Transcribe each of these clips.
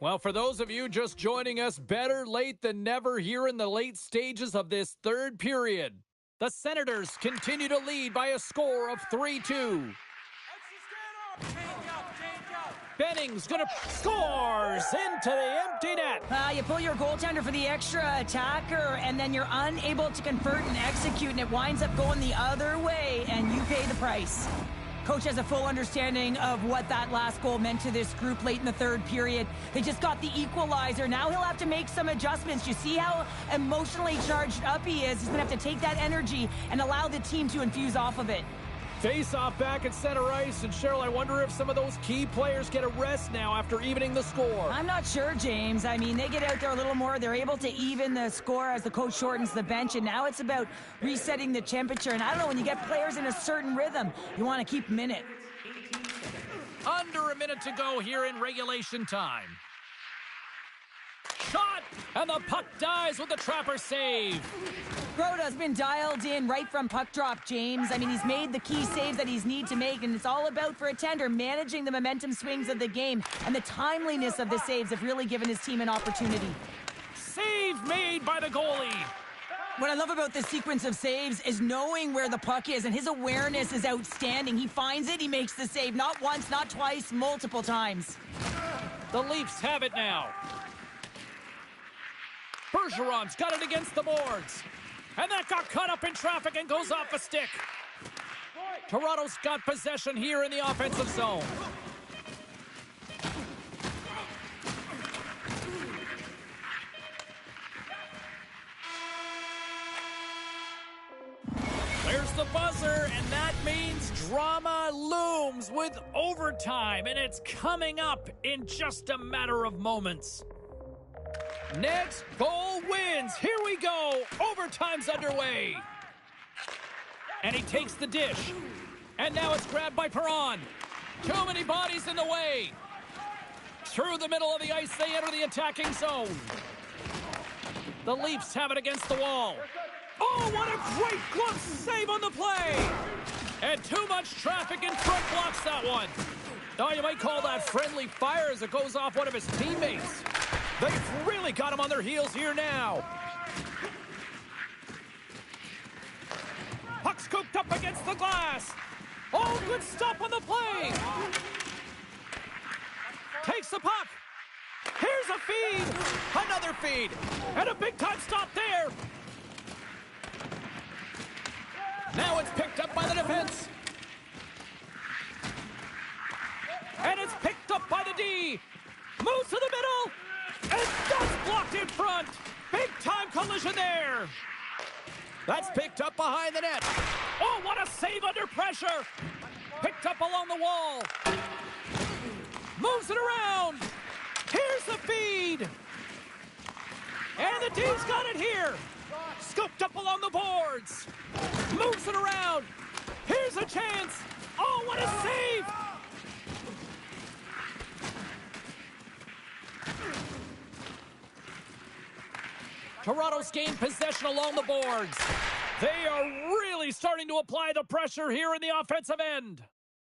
Well, for those of you just joining us, better late than never here in the late stages of this third period. The Senators continue to lead by a score of 3-2. Benning's gonna scores into the empty net. You pull your goaltender for the extra attacker, and then you're unable to convert and execute, and it winds up going the other way, and you pay the price. Coach has a full understanding of what that last goal meant to this group late in the third period. They just got the equalizer. Now he'll have to make some adjustments. You see how emotionally charged up he is. He's going to have to take that energy and allow the team to infuse off of it. Face-off back at center ice, and Cheryl, I wonder if some of those key players get a rest now after evening the score. I'm not sure, James. I mean, they get out there a little more. They're able to even the score as the coach shortens the bench, and now it's about resetting the temperature. And I don't know, when you get players in a certain rhythm, you want to keep them in it. Under a minute to go here in regulation time. Shot, and the puck dies with the Trapper save. Groda's been dialed in right from puck drop, James. I mean, he's made the key saves that he's need to make, and it's all about, for a tender, managing the momentum swings of the game, and the timeliness of the saves have really given his team an opportunity. Save made by the goalie. What I love about this sequence of saves is knowing where the puck is, and his awareness is outstanding. He finds it, he makes the save, not once, not twice, multiple times. The Leafs have it now. Bergeron's got it against the boards. And that got caught up in traffic and goes off a stick. Toronto's got possession here in the offensive zone. There's the buzzer, and that means drama looms with overtime, and it's coming up in just a matter of moments. Next goal wins. Here we go. Overtime's underway. And he takes the dish. And now it's grabbed by Perron. Too many bodies in the way. Through the middle of the ice, they enter the attacking zone. The Leafs have it against the wall. Oh, what a great glove save on the play. And too much traffic in front blocks that one. Now you might call that friendly fire as it goes off one of his teammates. They've really got him on their heels here now. Puck scooped up against the glass. Oh, good stop on the play. Takes the puck. Here's a feed. Another feed. And a big-time stop there. Now it's picked up by the defense. And it's picked up by the D. Moves to the middle. And that's blocked in front. Big-time collision there. That's picked up behind the net. Oh, what a save under pressure. Picked up along the wall. Moves it around. Here's the feed. And the D's got it here. Scooped up along the boards. Moves it around. Here's a chance. Oh, what a save. Toronto's gained possession along the boards. They are really starting to apply the pressure here in the offensive end.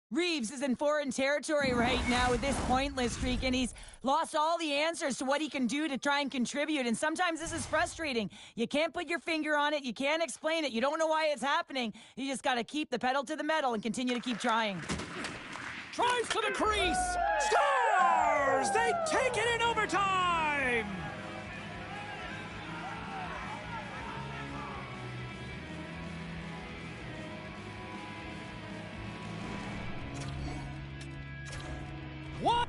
Reeves is in foreign territory right now with this pointless streak, and he's lost all the answers to what he can do to try and contribute, and sometimes this is frustrating. You can't put your finger on it. You can't explain it. You don't know why it's happening. You just got to keep the pedal to the metal and continue to keep trying. Drives to the crease. Scores! They take it in overtime! What?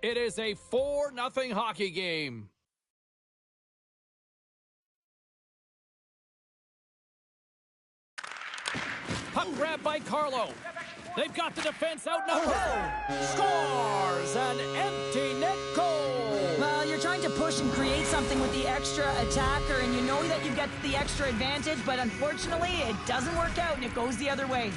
It is a 4-0 hockey game. Puck grab by Carlo. They've got the defense outnumbered. Scores an empty net goal. Well, you're trying to push and create something with the extra attacker, and you know that you get the extra advantage, but unfortunately, it doesn't work out, and it goes the other way.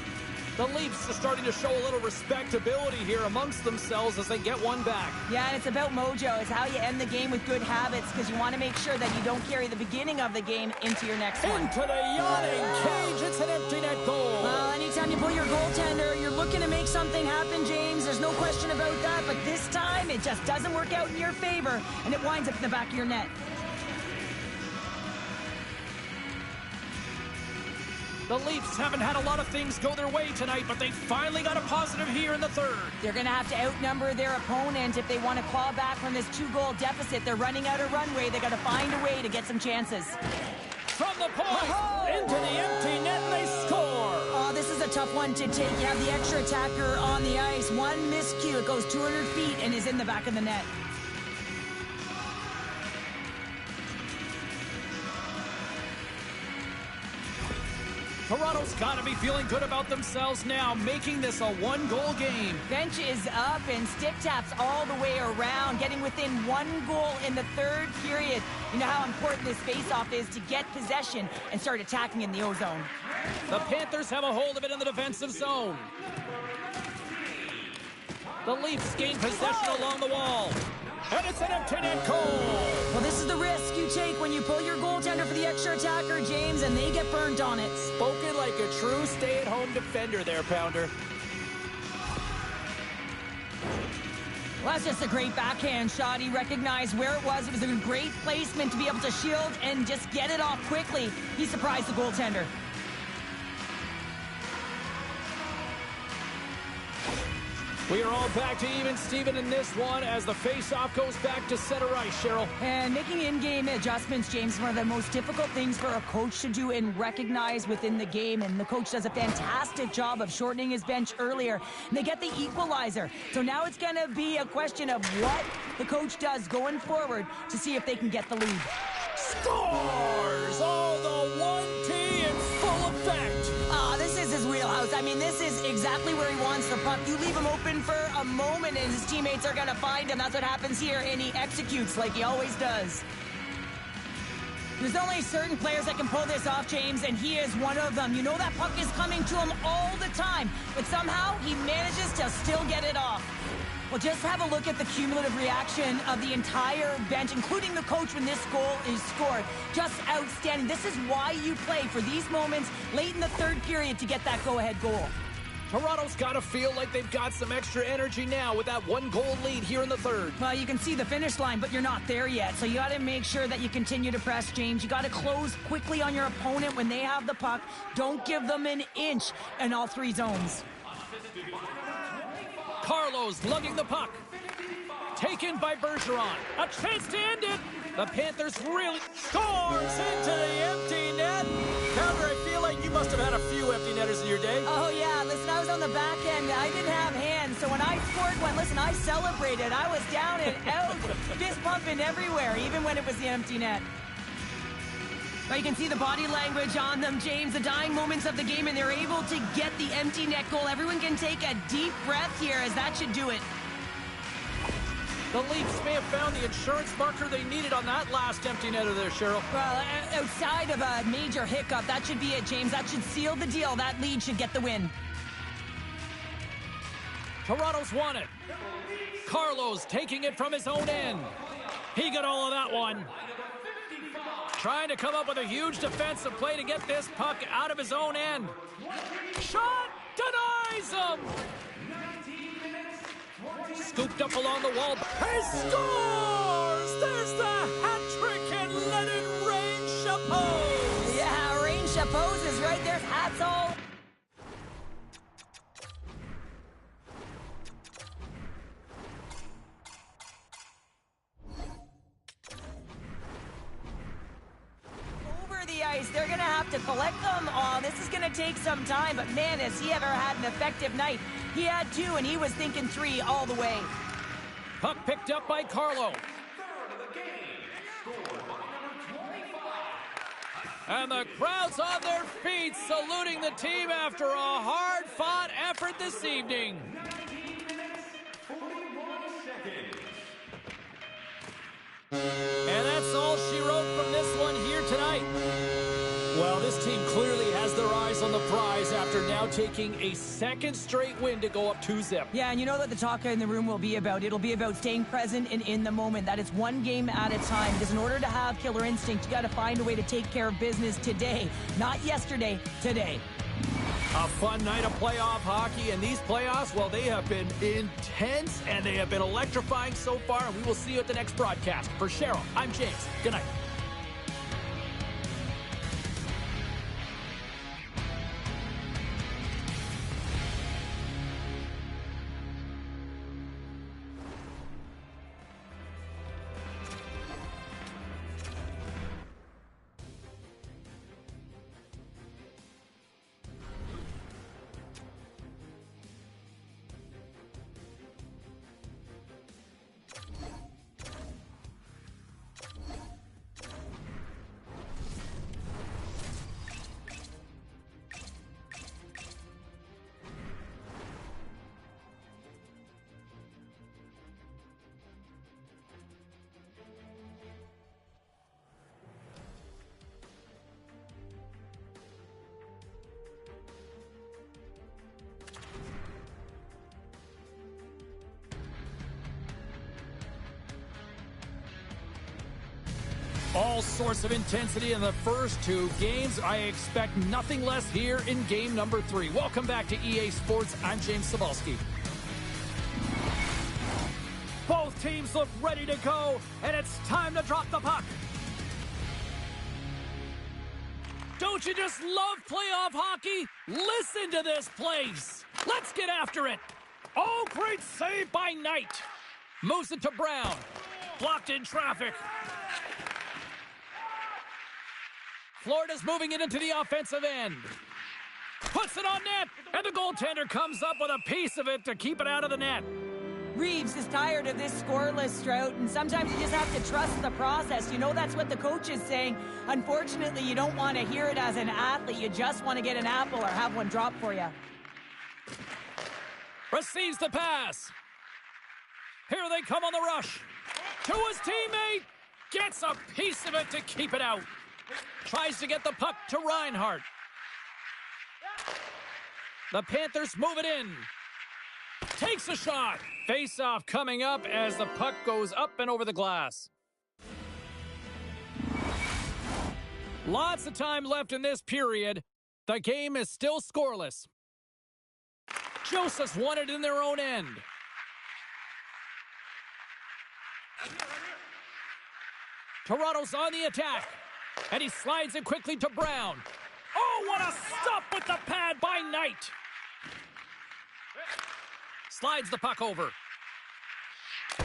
The Leafs are starting to show a little respectability here amongst themselves as they get one back. Yeah, and it's about mojo. It's how you end the game with good habits, because you want to make sure that you don't carry the beginning of the game into your next one. Into the yawning cage, it's an empty net goal. Well, anytime you pull your goaltender, you're looking to make something happen, James. There's no question about that, but this time, it just doesn't work out in your favor, and it winds up in the back of your net. The Leafs haven't had a lot of things go their way tonight, but they finally got a positive here in the third. They're going to have to outnumber their opponent if they want to claw back from this 2-goal deficit. They're running out of runway. They got to find a way to get some chances. From the point, into the empty net, and they score. Oh, this is a tough one to take. You have the extra attacker on the ice. One miscue, it goes 200 feet and is in the back of the net. Toronto's got to be feeling good about themselves now, making this a 1-goal game. Bench is up and stick taps all the way around, getting within 1 goal in the third period. You know how important this faceoff is to get possession and start attacking in the O-zone. The Panthers have a hold of it in the defensive zone. The Leafs gain possession along the wall. And it's an empty net goal. Well, this is the risk you take when you pull your goaltender for the extra attacker, James, and they get burned on it. Spoken like a true stay-at-home defender there, Pounder. Well, that's just a great backhand shot. He recognized where it was. It was a great placement to be able to shield and just get it off quickly. He surprised the goaltender. We are all back to even Steven in this one as the face-off goes back to center ice, Cheryl. And making in-game adjustments, James, is one of the most difficult things for a coach to do and recognize within the game. And the coach does a fantastic job of shortening his bench earlier. And they get the equalizer. So now it's going to be a question of what the coach does going forward to see if they can get the lead. Scores! Oh, the 1T in full effect. This is his wheelhouse. I mean, this is exactly where he wants the puck. You leave him open for a moment and his teammates are going to find him. That's what happens here, and he executes like he always does. There's only certain players that can pull this off, James, and he is one of them. You know that puck is coming to him all the time, but somehow he manages to still get it off. Well, just have a look at the cumulative reaction of the entire bench, including the coach when this goal is scored. Just outstanding. This is why you play for these moments late in the third period to get that go-ahead goal. Toronto's got to feel like they've got some extra energy now with that 1-goal lead here in the third. Well, you can see the finish line, but you're not there yet. So you got to make sure that you continue to press, James. You got to close quickly on your opponent when they have the puck. Don't give them an inch in all 3 zones. Carlo's lugging the puck. Taken by Bergeron. A chance to end it. The Panthers really scores into the empty net. Pounder, I feel like you must have had a few empty netters in your day. Oh, yeah. Listen, I was on the back end. I didn't have hands. So when I scored one, listen, I celebrated. I was down and out, fist pumping everywhere, even when it was the empty net. Well, you can see the body language on them, James, the dying moments of the game, and they're able to get the empty net goal. Everyone can take a deep breath here, as that should do it. The Leafs may have found the insurance marker they needed on that last empty netter there, Cheryl. Well, outside of a major hiccup, that should be it, James. That should seal the deal. That lead should get the win. Toronto's won it. Carlo's taking it from his own end. He got all of that one. Trying to come up with a huge defensive play to get this puck out of his own end. Shot denies him. Scooped up along the wall. He scores! There's the hat trick and let it rain chapeaus. Yeah, rain chapeaus is right there. Hats all. They're going to have to collect them all. This is going to take some time, but man, has he ever had an effective night. He had 2, and he was thinking 3 all the way. Puck picked up by Carlo. And the crowd's on their feet, saluting the team after a hard-fought effort this evening. 19 minutes, 41 seconds. And that's all she wrote from this one here tonight. Well, this team clearly has their eyes on the prize after now taking a second straight win to go up 2-0. Yeah, and you know what the talk in the room will be about. It'll be about staying present and in the moment. That is one game at a time. Because in order to have killer instinct, you got to find a way to take care of business today. Not yesterday, today. A fun night of playoff hockey, and these playoffs, well, they have been intense, and they have been electrifying so far, and we will see you at the next broadcast. For Cheryl, I'm James. Good night. All sorts of intensity in the first two games. I expect nothing less here in game number 3. Welcome back to EA Sports. I'm James Cebulski. Both teams look ready to go, and it's time to drop the puck. Don't you just love playoff hockey? Listen to this place. Let's get after it. Oh, great save by Knight. Moves it to Brown. Blocked in traffic. Florida's moving it into the offensive end. Puts it on net, and the goaltender comes up with a piece of it to keep it out of the net. Reeves is tired of this scoreless drought, and sometimes you just have to trust the process. You know that's what the coach is saying. Unfortunately, you don't want to hear it as an athlete. You just want to get an apple or have one drop for you. Receives the pass. Here they come on the rush. To his teammate. Gets a piece of it to keep it out. Tries to get the puck to Reinhart. The Panthers move it in. Takes a shot. Face-off coming up as the puck goes up and over the glass. Lots of time left in this period. The game is still scoreless. Joseph's won it in their own end. Toronto's on the attack. And he slides it quickly to Brown. Oh, what a stop with the pad by Knight. Slides the puck over.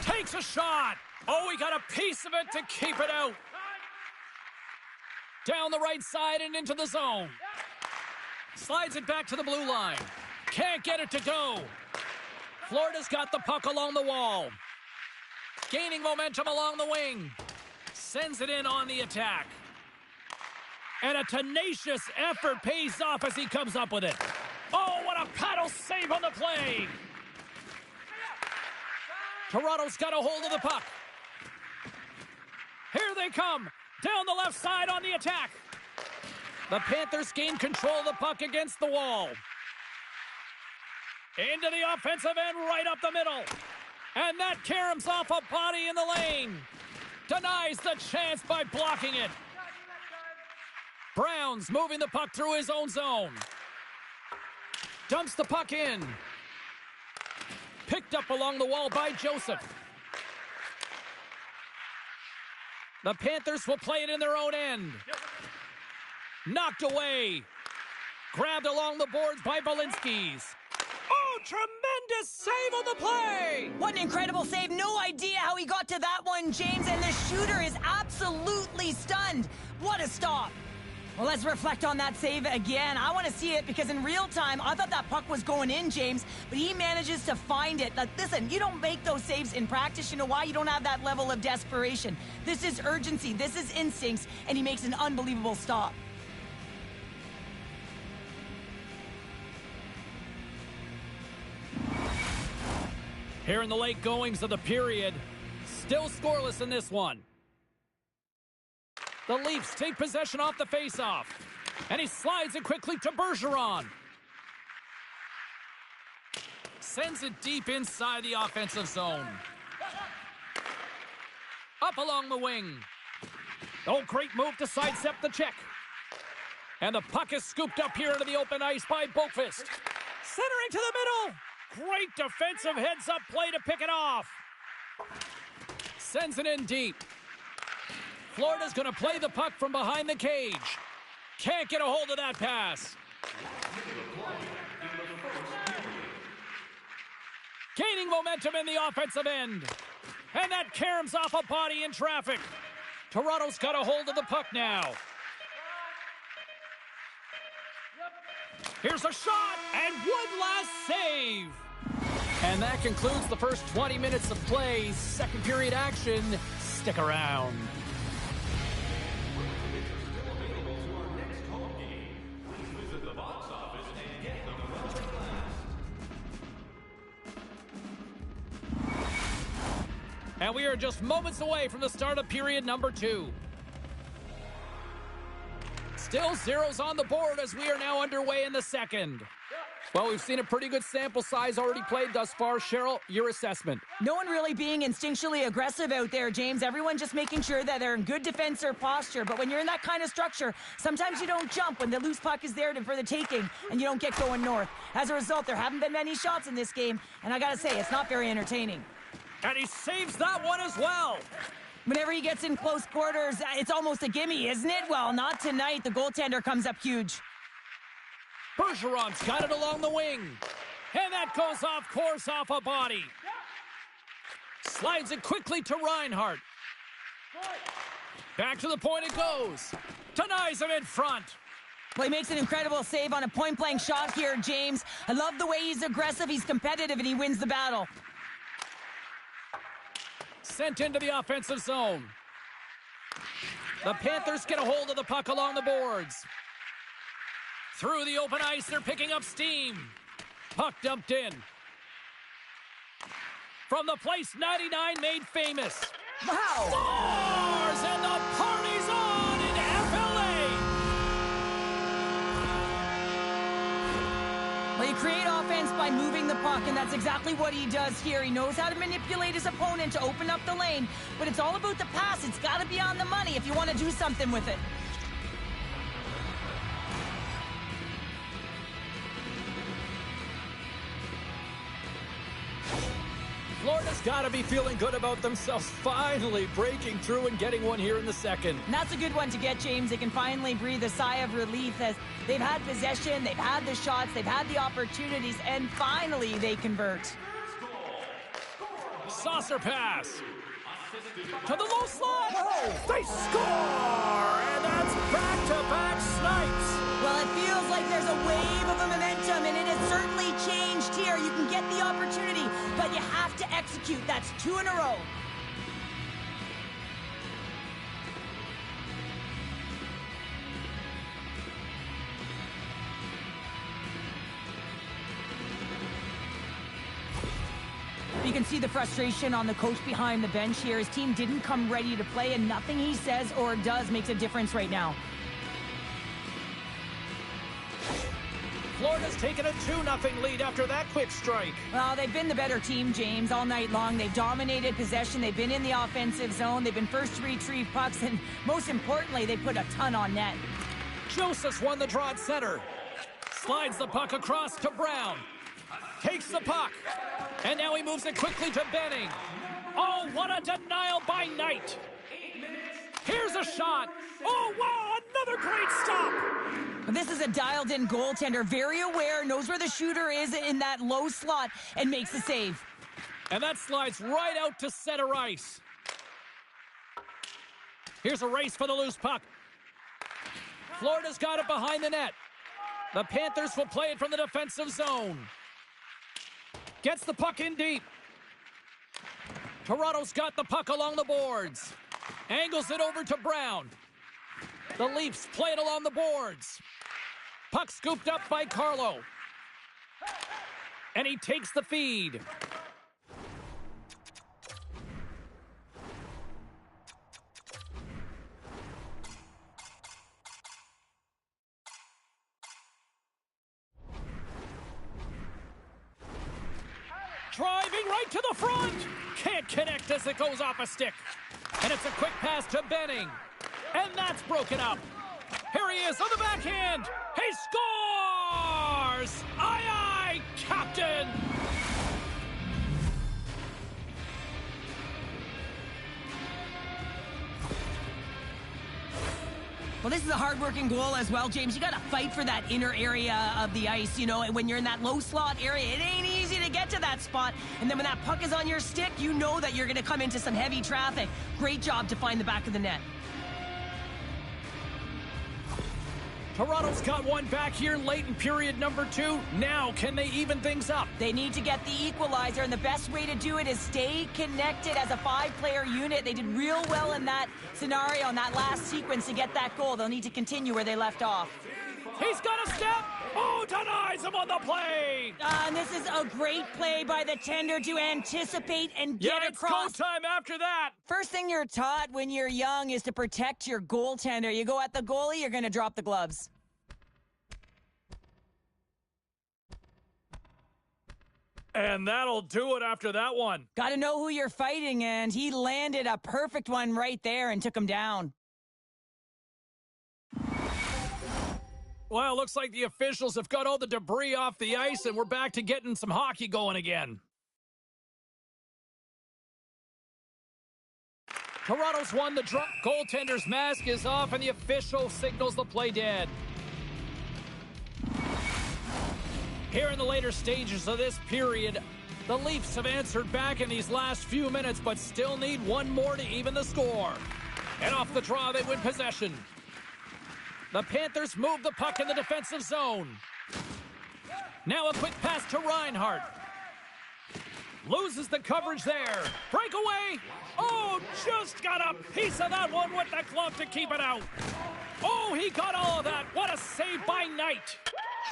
Takes a shot. Oh, he got a piece of it to keep it out. Down the right side and into the zone. Slides it back to the blue line. Can't get it to go. Florida's got the puck along the wall. Gaining momentum along the wing. Sends it in on the attack. And a tenacious effort pays off as he comes up with it. Oh, what a paddle save on the play. Toronto's got a hold of the puck. Here they come. Down the left side on the attack. The Panthers gain control of the puck against the wall. Into the offensive end, right up the middle. And that caroms off a body in the lane. Denies the chance by blocking it. Brown's moving the puck through his own zone. Dumps the puck in. Picked up along the wall by Joseph. The Panthers will play it in their own end. Knocked away. Grabbed along the boards by Balinskis. Oh, tremendous save on the play! What an incredible save. No idea how he got to that one, James. And the shooter is absolutely stunned. What a stop. Well, let's reflect on that save again. I want to see it because in real time, I thought that puck was going in, James, but he manages to find it. Like, listen, you don't make those saves in practice. You know why? You don't have that level of desperation. This is urgency. This is instincts, and he makes an unbelievable stop. Here in the late goings of the period, still scoreless in this one. The Leafs take possession off the faceoff, and he slides it quickly to Bergeron. Sends it deep inside the offensive zone. Up along the wing. Oh, great move to sidestep the check. And the puck is scooped up here into the open ice by Boqvist. Centering to the middle. Great defensive heads-up play to pick it off. Sends it in deep. Florida's going to play the puck from behind the cage. Can't get a hold of that pass. Gaining momentum in the offensive end. And that caroms off a body in traffic. Toronto's got a hold of the puck now. Here's a shot, and one last save. And that concludes the first 20 minutes of play. Second period action. Stick around. And we are just moments away from the start of period number 2. Still zeros on the board as we are now underway in the second. Well, we've seen a pretty good sample size already played thus far. Cheryl, your assessment. No one really being instinctually aggressive out there, James. Everyone just making sure that they're in good defensive posture. But when you're in that kind of structure, sometimes you don't jump when the loose puck is there for the taking and you don't get going north. As a result, there haven't been many shots in this game. And I got to say, it's not very entertaining. And he saves that one as well. Whenever he gets in close quarters, it's almost a gimme, isn't it? Well, not tonight. The goaltender comes up huge. Bergeron's got it along the wing. And that goes off course off a body. Slides it quickly to Reinhart. Back to the point it goes. Denies him in front. Well, he makes an incredible save on a point-blank shot here, James. I love the way he's aggressive, he's competitive, and he wins the battle. Sent into the offensive zone. The Panthers get a hold of the puck along the boards. Through the open ice, they're picking up steam. Puck dumped in. From the place 99 made famous. Wow! Stars, and the party's on in FLA! Well, you create offense by moving the puck, and that's exactly what he does here. He knows how to manipulate his opponent to open up the lane, but it's all about the pass. It's got to be on the money if you want to do something with it. Florida's got to be feeling good about themselves, finally breaking through and getting one here in the second. And that's a good one to get, James. They can finally breathe a sigh of relief as they've had possession, they've had the shots, they've had the opportunities, and finally they convert. Saucer pass. To the low slot. They score! And that's back-to-back snipes. Well, it feels like there's a wave of momentum, and it has certainly changed here. You can get the opportunity, but you have to execute. That's 2 in a row. You can see the frustration on the coach behind the bench here. His team didn't come ready to play, and nothing he says or does makes a difference right now. Florida's taken a 2-0 lead after that quick strike. Well, they've been the better team, James, all night long. They've dominated possession. They've been in the offensive zone. They've been first to retrieve pucks, and most importantly, they put a ton on net. Joseph's won the draw at center. Slides the puck across to Brown. Takes the puck. And now he moves it quickly to Benning. Oh, what a denial by Knight. Here's a shot. Oh, wow, another great stop. This is a dialed-in goaltender, very aware, knows where the shooter is in that low slot, and makes the save. And that slides right out to center ice. Here's a race for the loose puck. Florida's got it behind the net. The Panthers will play it from the defensive zone. Gets the puck in deep. Toronto's got the puck along the boards. Angles it over to Brown. The Leafs play it along the boards. Puck scooped up by Carlo. And he takes the feed. Driving right to the front. Can't connect as it goes off a stick. And it's a quick pass to Benning. And that's broken up. Here he is on the backhand. He scores! Aye, aye, Captain! Well, this is a hard-working goal as well, James. You got to fight for that inner area of the ice, you know, and when you're in that low slot area, it ain't easy to get to that spot. And then when that puck is on your stick, you know that you're going to come into some heavy traffic. Great job to find the back of the net. Toronto's got one back here late in period number 2. Now, can they even things up? They need to get the equalizer, and the best way to do it is stay connected as a 5-player unit. They did real well in that scenario, in that last sequence to get that goal. They'll need to continue where they left off. He's got a step. Oh, denies him on the play. And this is a great play by the tender to anticipate and get across. It's go time after that. First thing you're taught when you're young is to protect your goaltender. You go at the goalie, you're going to drop the gloves. And that'll do it after that one. Got to know who you're fighting, and he landed a perfect one right there and took him down. Well, looks like the officials have got all the debris off the ice, and we're back to getting some hockey going again. Toronto's won the draw. Goaltender's mask is off, and the official signals the play dead. Here in the later stages of this period, the Leafs have answered back in these last few minutes, but still need one more to even the score. And off the draw, they win possession. The Panthers move the puck in the defensive zone. Now a quick pass to Reinhart. Loses the coverage there. Breakaway. Oh, just got a piece of that one with the glove to keep it out. Oh, he got all of that. What a save by Knight.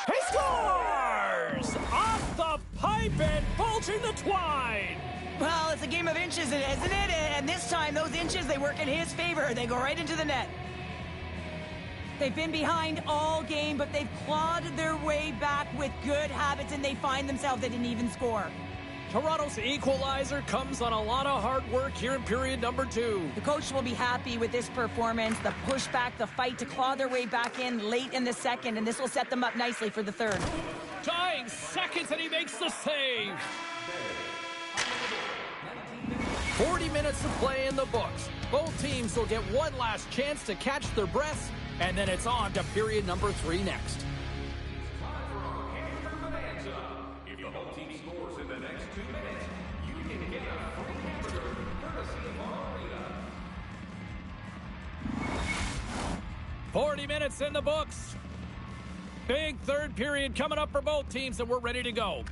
He scores! Off the pipe and bulging the twine. Well, it's a game of inches, isn't it? And this time, those inches, they work in his favor. They go right into the net. They've been behind all game, but they've clawed their way back with good habits, and they find themselves at an even score. Toronto's equalizer comes on a lot of hard work here in period number 2. The coach will be happy with this performance, the pushback, the fight to claw their way back in late in the second, and this will set them up nicely for the third. Dying seconds, and he makes the save. 40 minutes of play in the books. Both teams will get one last chance to catch their breaths, and then it's on to period number 3 next. If the whole team scores in the next 2 minutes, you can get a free hamburger courtesy of our arena. 40 minutes in the books. Big third period coming up for both teams, and we're ready to go.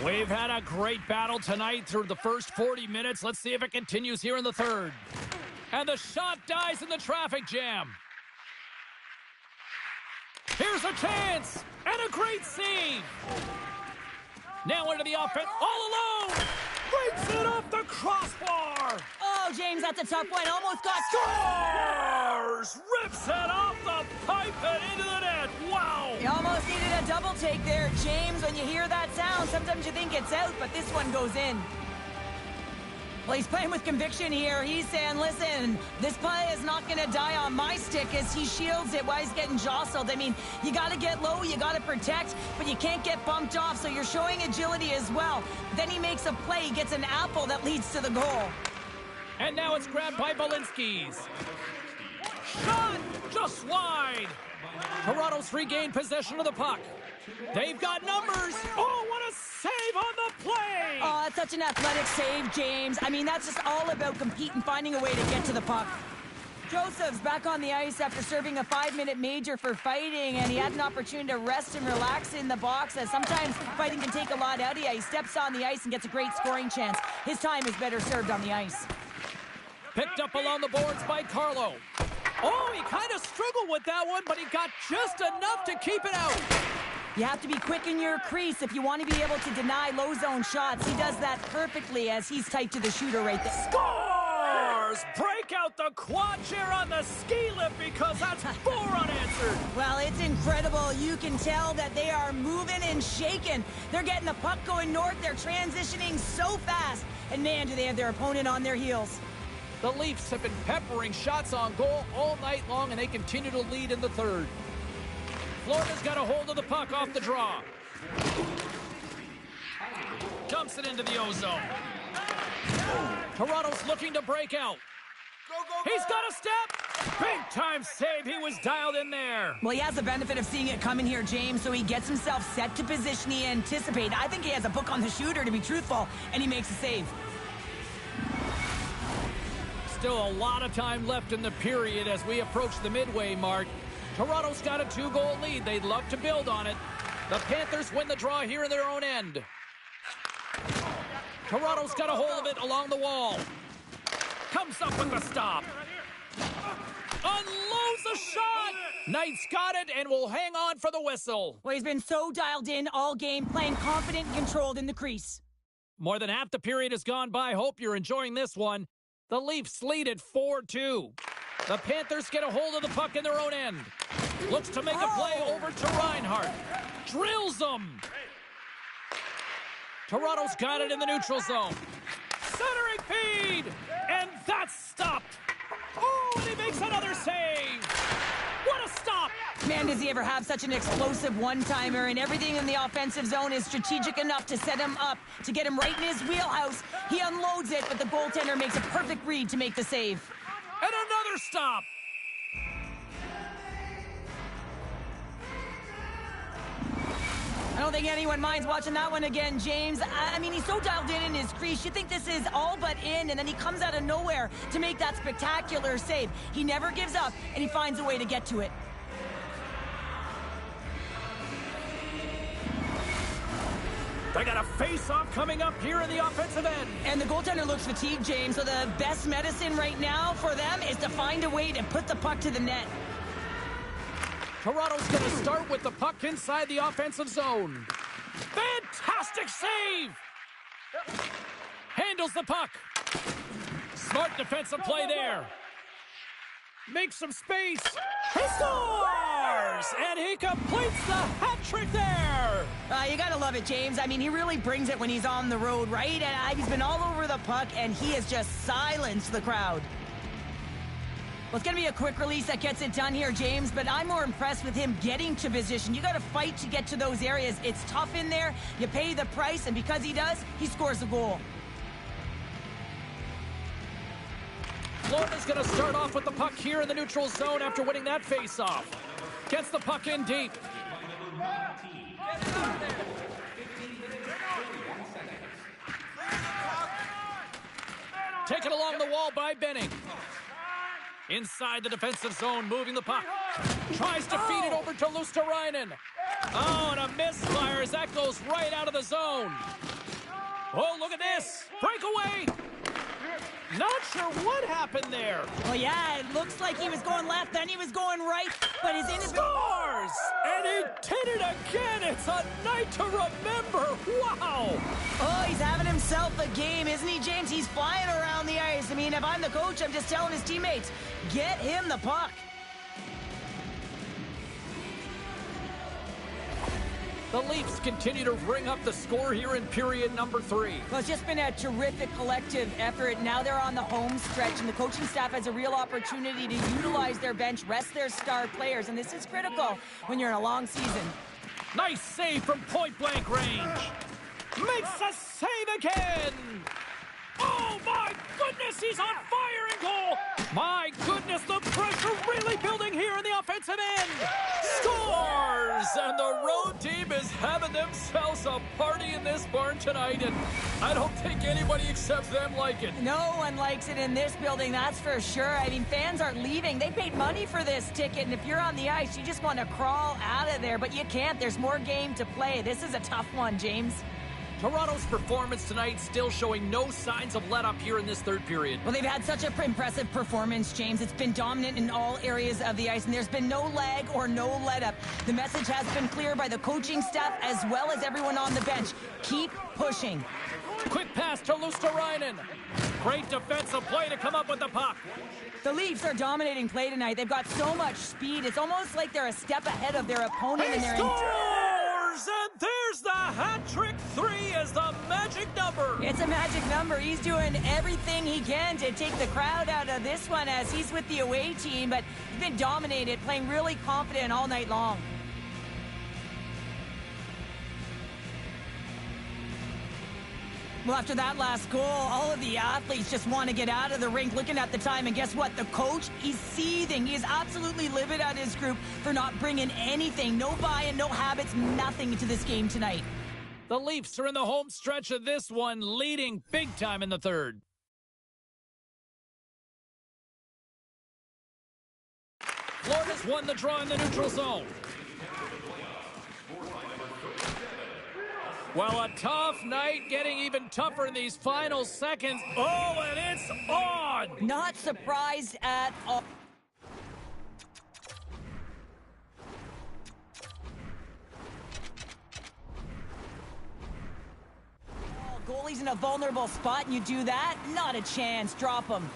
We've had a great battle tonight through the first 40 minutes. Let's see if it continues here in the third. And the shot dies in the traffic jam. Here's a chance, and a great save. Now into the offense, all alone. Breaks it off the crossbar. Oh, James, that's a tough one. Almost got... Scores! Rips it off the pipe and into the net. Wow! You almost needed a double take there, James. When you hear that sound, sometimes you think it's out, but this one goes in. Well, he's playing with conviction here. He's saying, listen, this play is not going to die on my stick as he shields it while he's getting jostled. I mean, you got to get low, you got to protect, but you can't get bumped off, so you're showing agility as well. Then he makes a play, he gets an apple that leads to the goal. And now it's grabbed by Balinskis. Shot just wide. Toronto's regained possession of the puck. They've got numbers. Oh, what a save on the play. Oh, that's such an athletic save, James. I mean, that's just all about competing, finding a way to get to the puck. Joseph's back on the ice after serving a 5-minute major for fighting, and he had an opportunity to rest and relax in the box, as sometimes fighting can take a lot out of you. He steps on the ice and gets a great scoring chance. His time is better served on the ice. Picked up along the boards by Carlo. Oh, he kind of struggled with that one, but he got just enough to keep it out. You have to be quick in your crease if you want to be able to deny low zone shots. He does that perfectly as he's tight to the shooter right there. Scores! Break out the quad chair on the ski lift because that's 4 unanswered. Well, it's incredible. You can tell that they are moving and shaking. They're getting the puck going north. They're transitioning so fast. And man, do they have their opponent on their heels. The Leafs have been peppering shots on goal all night long, and they continue to lead in the third. Florida's got a hold of the puck off the draw. Dumps it into the O-zone. Toronto's looking to break out. He's got a step. Big time save. He was dialed in there. Well, he has the benefit of seeing it coming here, James, so he gets himself set to position he anticipated. I think he has a book on the shooter, to be truthful, and he makes a save. Still a lot of time left in the period as we approach the midway mark. Toronto's got a 2-goal lead. They'd love to build on it. The Panthers win the draw here in their own end. Toronto's got a hold of it along the wall. Comes up with the stop. Unloads the shot. Knight's got it and will hang on for the whistle. Well, he's been so dialed in all game, playing confident and controlled in the crease. More than half the period has gone by. Hope you're enjoying this one. The Leafs lead at 4-2. The Panthers get a hold of the puck in their own end. Looks to make a play over to Reinhart. Drills them. Toronto's got it in the neutral zone. Centering feed. And that's stopped. Oh, and he makes another save. What a stop. Man, does he ever have such an explosive one-timer, and everything in the offensive zone is strategic enough to set him up, to get him right in his wheelhouse. He unloads it, but the goaltender makes a perfect read to make the save. And another stop. I don't think anyone minds watching that one again, James. I mean, he's so dialed in his crease. You think this is all but in, and then he comes out of nowhere to make that spectacular save. He never gives up, and he finds a way to get to it. They got a face-off coming up here in the offensive end. And the goaltender looks fatigued, James, so the best medicine right now for them is to find a way to put the puck to the net. Toronto's going to start with the puck inside the offensive zone. Fantastic save! Handles the puck. Smart defensive play there. Makes some space. He scores! And he completes the hat trick there. You gotta love it, James. I mean, he really brings it when he's on the road, right? And he's been all over the puck, and he has just silenced the crowd. Well, it's going to be a quick release that gets it done here, James, but I'm more impressed with him getting to position. You got to fight to get to those areas. It's tough in there. You pay the price, and because he does, he scores the goal. Florida's going to start off with the puck here in the neutral zone after winning that face-off. Gets the puck in deep. Taken along the wall by Benning. Inside the defensive zone, moving the puck. Tries to feed it over to Luosterainen. Oh, and a misfire as that goes right out of the zone. Oh, look at this. Breakaway. Not sure what happened there. Well, yeah, it looks like he was going left, then he was going right, but his inability... Scores! And he did it again. It's a night to remember. Wow. Oh, he's having himself a game, isn't he, James? He's flying around the ice. I mean, if I'm the coach, I'm just telling his teammates, get him the puck. The Leafs continue to bring up the score here in period number 3. Well, it's just been a terrific collective effort. Now they're on the home stretch, and the coaching staff has a real opportunity to utilize their bench, rest their star players, and this is critical when you're in a long season. Nice save from point-blank range. Makes a save again. Oh, my goodness, he's on fire in goal. My goodness, the pressure really building here in the offensive end. Scores! and the road team is having themselves a party in this barn tonight, and I don't think anybody except them like it. No one likes it in this building, that's for sure. I mean, fans aren't leaving. They paid money for this ticket, and if you're on the ice, you just want to crawl out of there, but you can't. There's more game to play. This is a tough one, James. Toronto's performance tonight still showing no signs of let up here in this third period. Well, they've had such an impressive performance, James. It's been dominant in all areas of the ice, and there's been no lag or no let up. The message has been clear by the coaching staff as well as everyone on the bench. Keep pushing. Quick pass to Luosterainen. Great defensive play to come up with the puck. The Leafs are dominating play tonight. They've got so much speed. It's almost like they're a step ahead of their opponent. He scores! And there's the hat trick. 3 is the magic number. It's a magic number. He's doing everything he can to take the crowd out of this one as he's with the away team, but he's been dominated, playing really confident all night long. Well, after that last goal, all of the athletes just want to get out of the rink looking at the time. And guess what? The coach, he's seething. He is absolutely livid at his group for not bringing anything. No buy-in, no habits, nothing into this game tonight. The Leafs are in the home stretch of this one, leading big time in the third. Florida's won the draw in the neutral zone. Well, a tough night, getting even tougher in these final seconds. Oh, and it's on! Not surprised at all. Goalie's in a vulnerable spot and you do that? Not a chance. Drop him.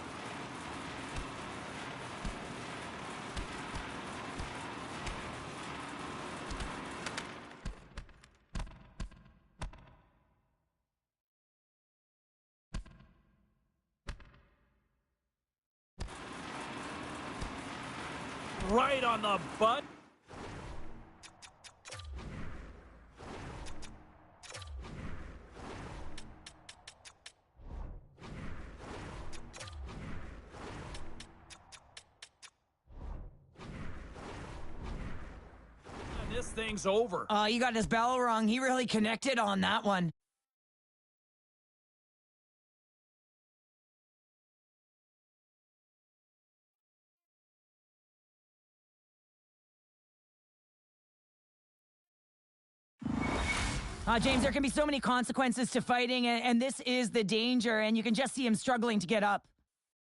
Right on the butt. And this thing's over. You got his bell rung. He really connected on that one. James, there can be so many consequences to fighting, and this is the danger, and you can just see him struggling to get up.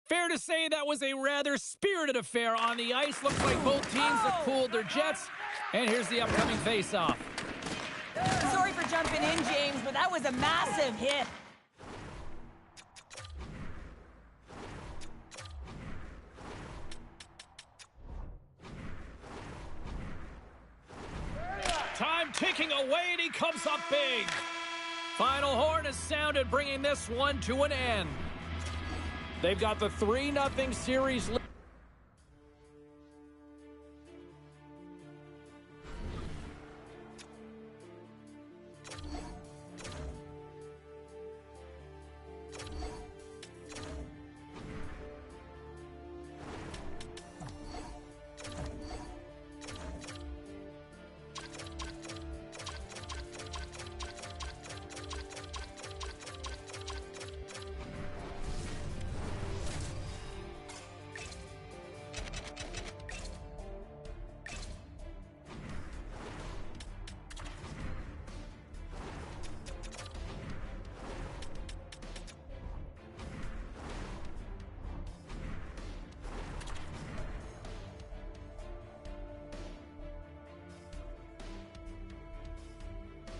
Fair to say that was a rather spirited affair on the ice. Looks like both teams have cooled their jets, and here's the upcoming face-off. Sorry for jumping in, James, but that was a massive hit. Time ticking away, and he comes up big. Final horn is sounded, bringing this one to an end. They've got the 3-0 series lead.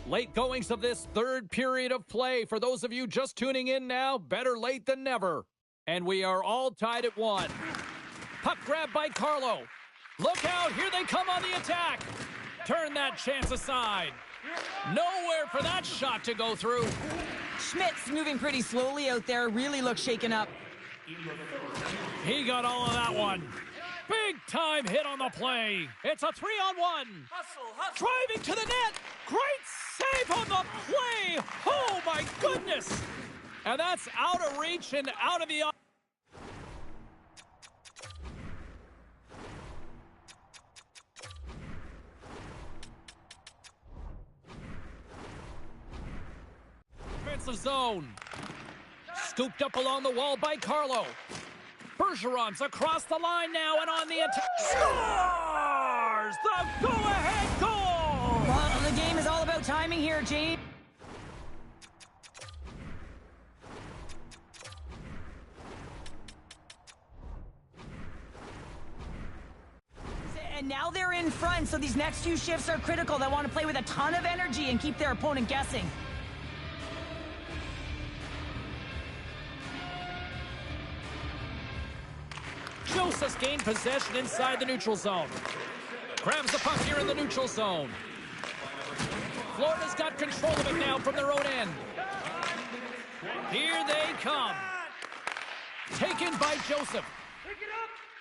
Late goings of this third period of play. For those of you just tuning in now, better late than never. And we are all tied at 1. Puck grab by Carlo. Look out, here they come on the attack. Turn that chance aside. Nowhere for that shot to go through. Schmidt's moving pretty slowly out there, really looks shaken up. He got all of that one. Big time hit on the play. It's a 3-on-1. Driving to the net. Great save on the play. Oh my goodness. And that's out of reach and out of the... the zone. Scooped up along the wall by Carlo. Bergeron's across the line now and on the attack. Scores! The go-ahead goal! Well, the game is all about timing here, James. And now they're in front, so these next few shifts are critical. They want to play with a ton of energy and keep their opponent guessing. Joseph's gained possession inside the neutral zone. Grabs the puck here in the neutral zone. Florida's got control of it now from their own end. Here they come. Taken by Joseph.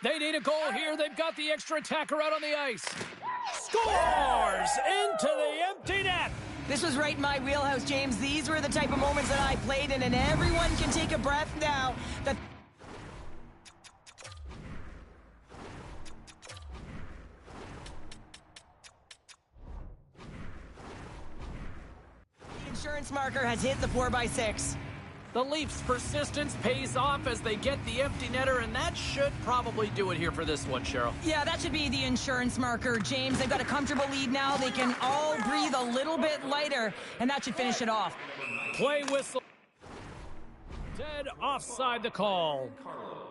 They need a goal here. They've got the extra attacker out on the ice. Scores into the empty net. This was right in my wheelhouse, James. These were the type of moments that I played in, and everyone can take a breath now. The insurance marker has hit the 4x6. The Leafs' persistence pays off as they get the empty netter, and that should probably do it here for this one, Cheryl. Yeah, that should be the insurance marker, James. They've got a comfortable lead now. They can all breathe a little bit lighter, and that should finish it off. Play whistle. Dead offside the call.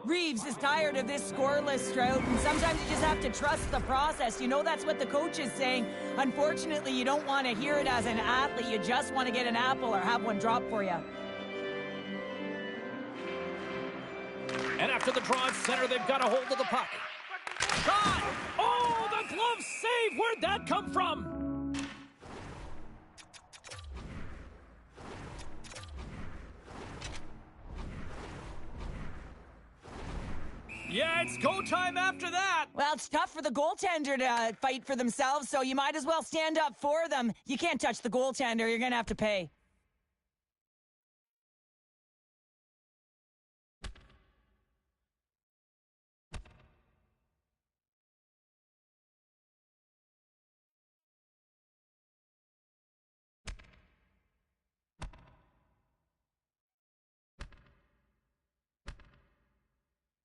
Reeves is tired of this scoreless drought, and sometimes you just have to trust the process. You know that's what the coach is saying. Unfortunately, you don't want to hear it as an athlete. You just want to get an apple or have one drop for you. And after the draw at center, they've got a hold of the puck. Shot! Oh, the glove save! Where'd that come from? Yeah, it's go time after that. Well, it's tough for the goaltender to fight for themselves, so you might as well stand up for them. You can't touch the goaltender. You're going to have to pay.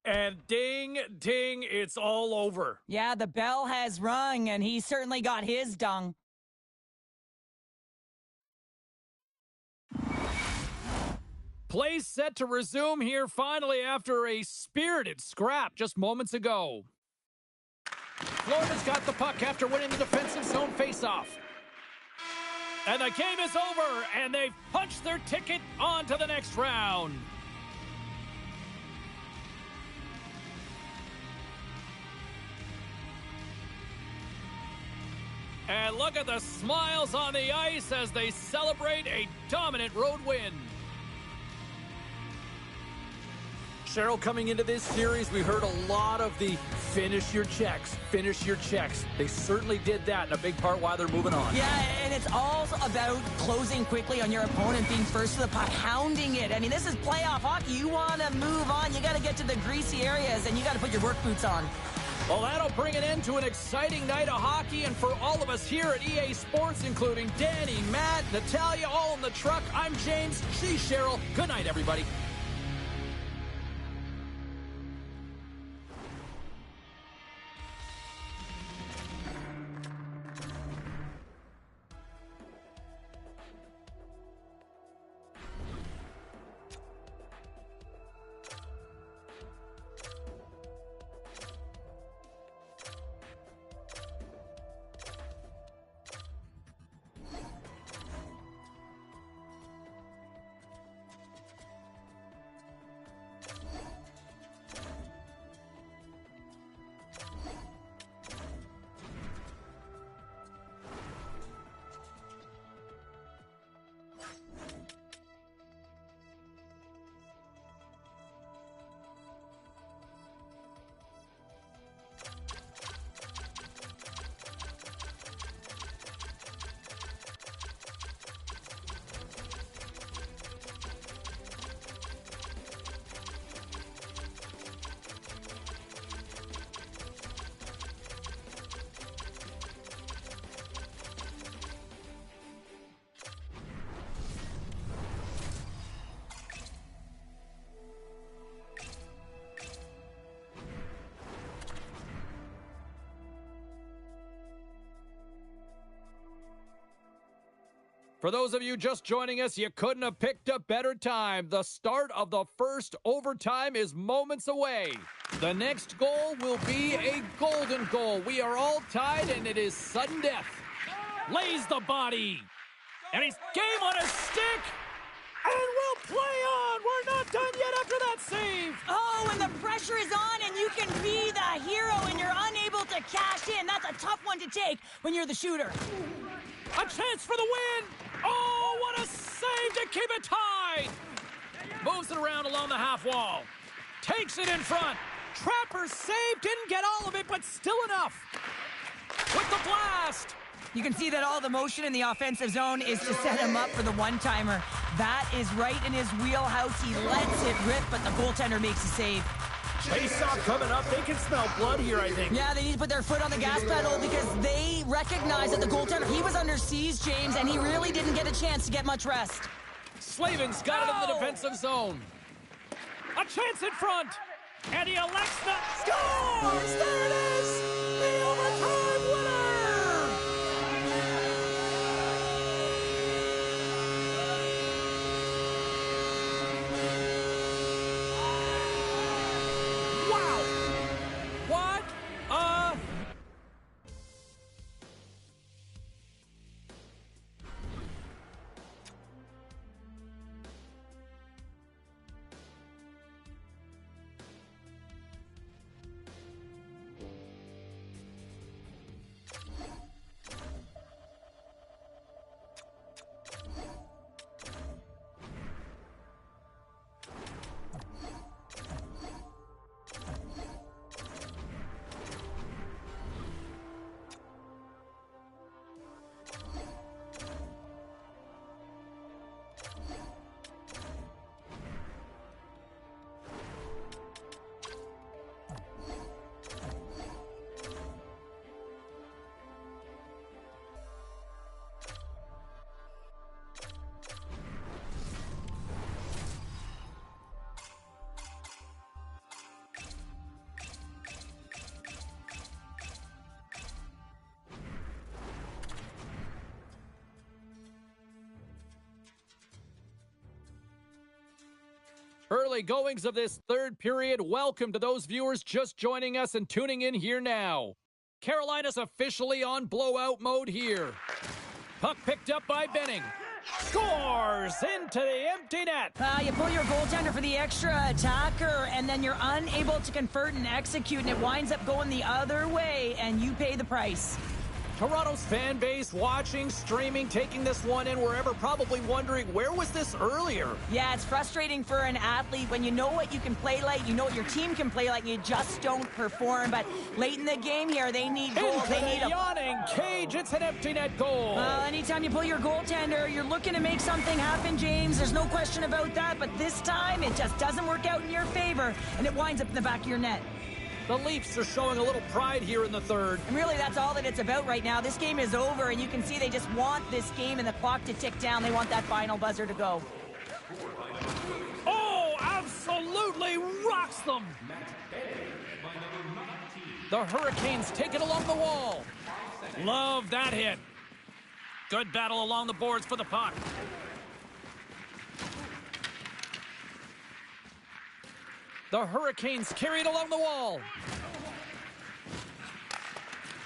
And ding, ding, it's all over. Yeah, the bell has rung, and he certainly got his dung. Play set to resume here finally after a spirited scrap just moments ago. Florida's got the puck after winning the defensive zone faceoff. And the game is over, and they've punched their ticket on to the next round. And look at the smiles on the ice as they celebrate a dominant road win. Cheryl, coming into this series, we heard a lot of the finish your checks, finish your checks. They certainly did that, and a big part why they're moving on. Yeah, and it's all about closing quickly on your opponent, being first to the puck, hounding it. I mean, this is playoff hockey. You want to move on. You got to get to the greasy areas, and you got to put your work boots on. Well, that'll bring an end to an exciting night of hockey, and for all of us here at EA Sports, including Danny, Matt, Natalia, all in the truck, I'm James, she's Cheryl. Good night, everybody. For those of you just joining us, you couldn't have picked a better time. The start of the first overtime is moments away. The next goal will be a golden goal. We are all tied, and it is sudden death. Lays the body. And he's game on his stick. And we'll play on. We're not done yet after that save. Oh, and the pressure is on, and you can be the hero, and you're unable to cash in. That's a tough one to take when you're the shooter. A chance for the win. Oh, what a save to keep it tied. Moves it around along the half wall. Takes it in front. Trapper's save. Didn't get all of it, but still enough. With the blast. You can see that all the motion in the offensive zone is to set him up for the one-timer. That is right in his wheelhouse. He lets it rip, but the goaltender makes a save. Face-off coming up. They can smell blood here, I think. Yeah, they need to put their foot on the gas pedal because they recognize that the goaltender, he was under siege, James, and he really didn't get a chance to get much rest. Slavin's got it in the defensive zone. A chance in front. And he elects the scores! There it is! The overtime winner! Early goings of this third period. Welcome to those viewers just joining us and tuning in here now. Carolina's officially on blowout mode here. Puck picked up by Benning. Scores into the empty net. You pull your goaltender for the extra attacker, and then you're unable to convert and execute, and it winds up going the other way, and you pay the price. Toronto's fan base watching, streaming, taking this one in wherever, probably wondering, where was this earlier? Yeah, it's frustrating for an athlete when you know what you can play like, you know what your team can play like, and you just don't perform. But late in the game here, they need goals. They need a yawning cage. It's an empty net goal. Well, anytime you pull your goaltender, you're looking to make something happen, James. There's no question about that. But this time, it just doesn't work out in your favor, and it winds up in the back of your net. The Leafs are showing a little pride here in the third. And really, that's all that it's about right now. This game is over, and you can see they just want this game and the clock to tick down. They want that final buzzer to go. Oh, absolutely rocks them. The Hurricanes take it along the wall. Love that hit. Good battle along the boards for the puck. The Hurricanes carry it along the wall.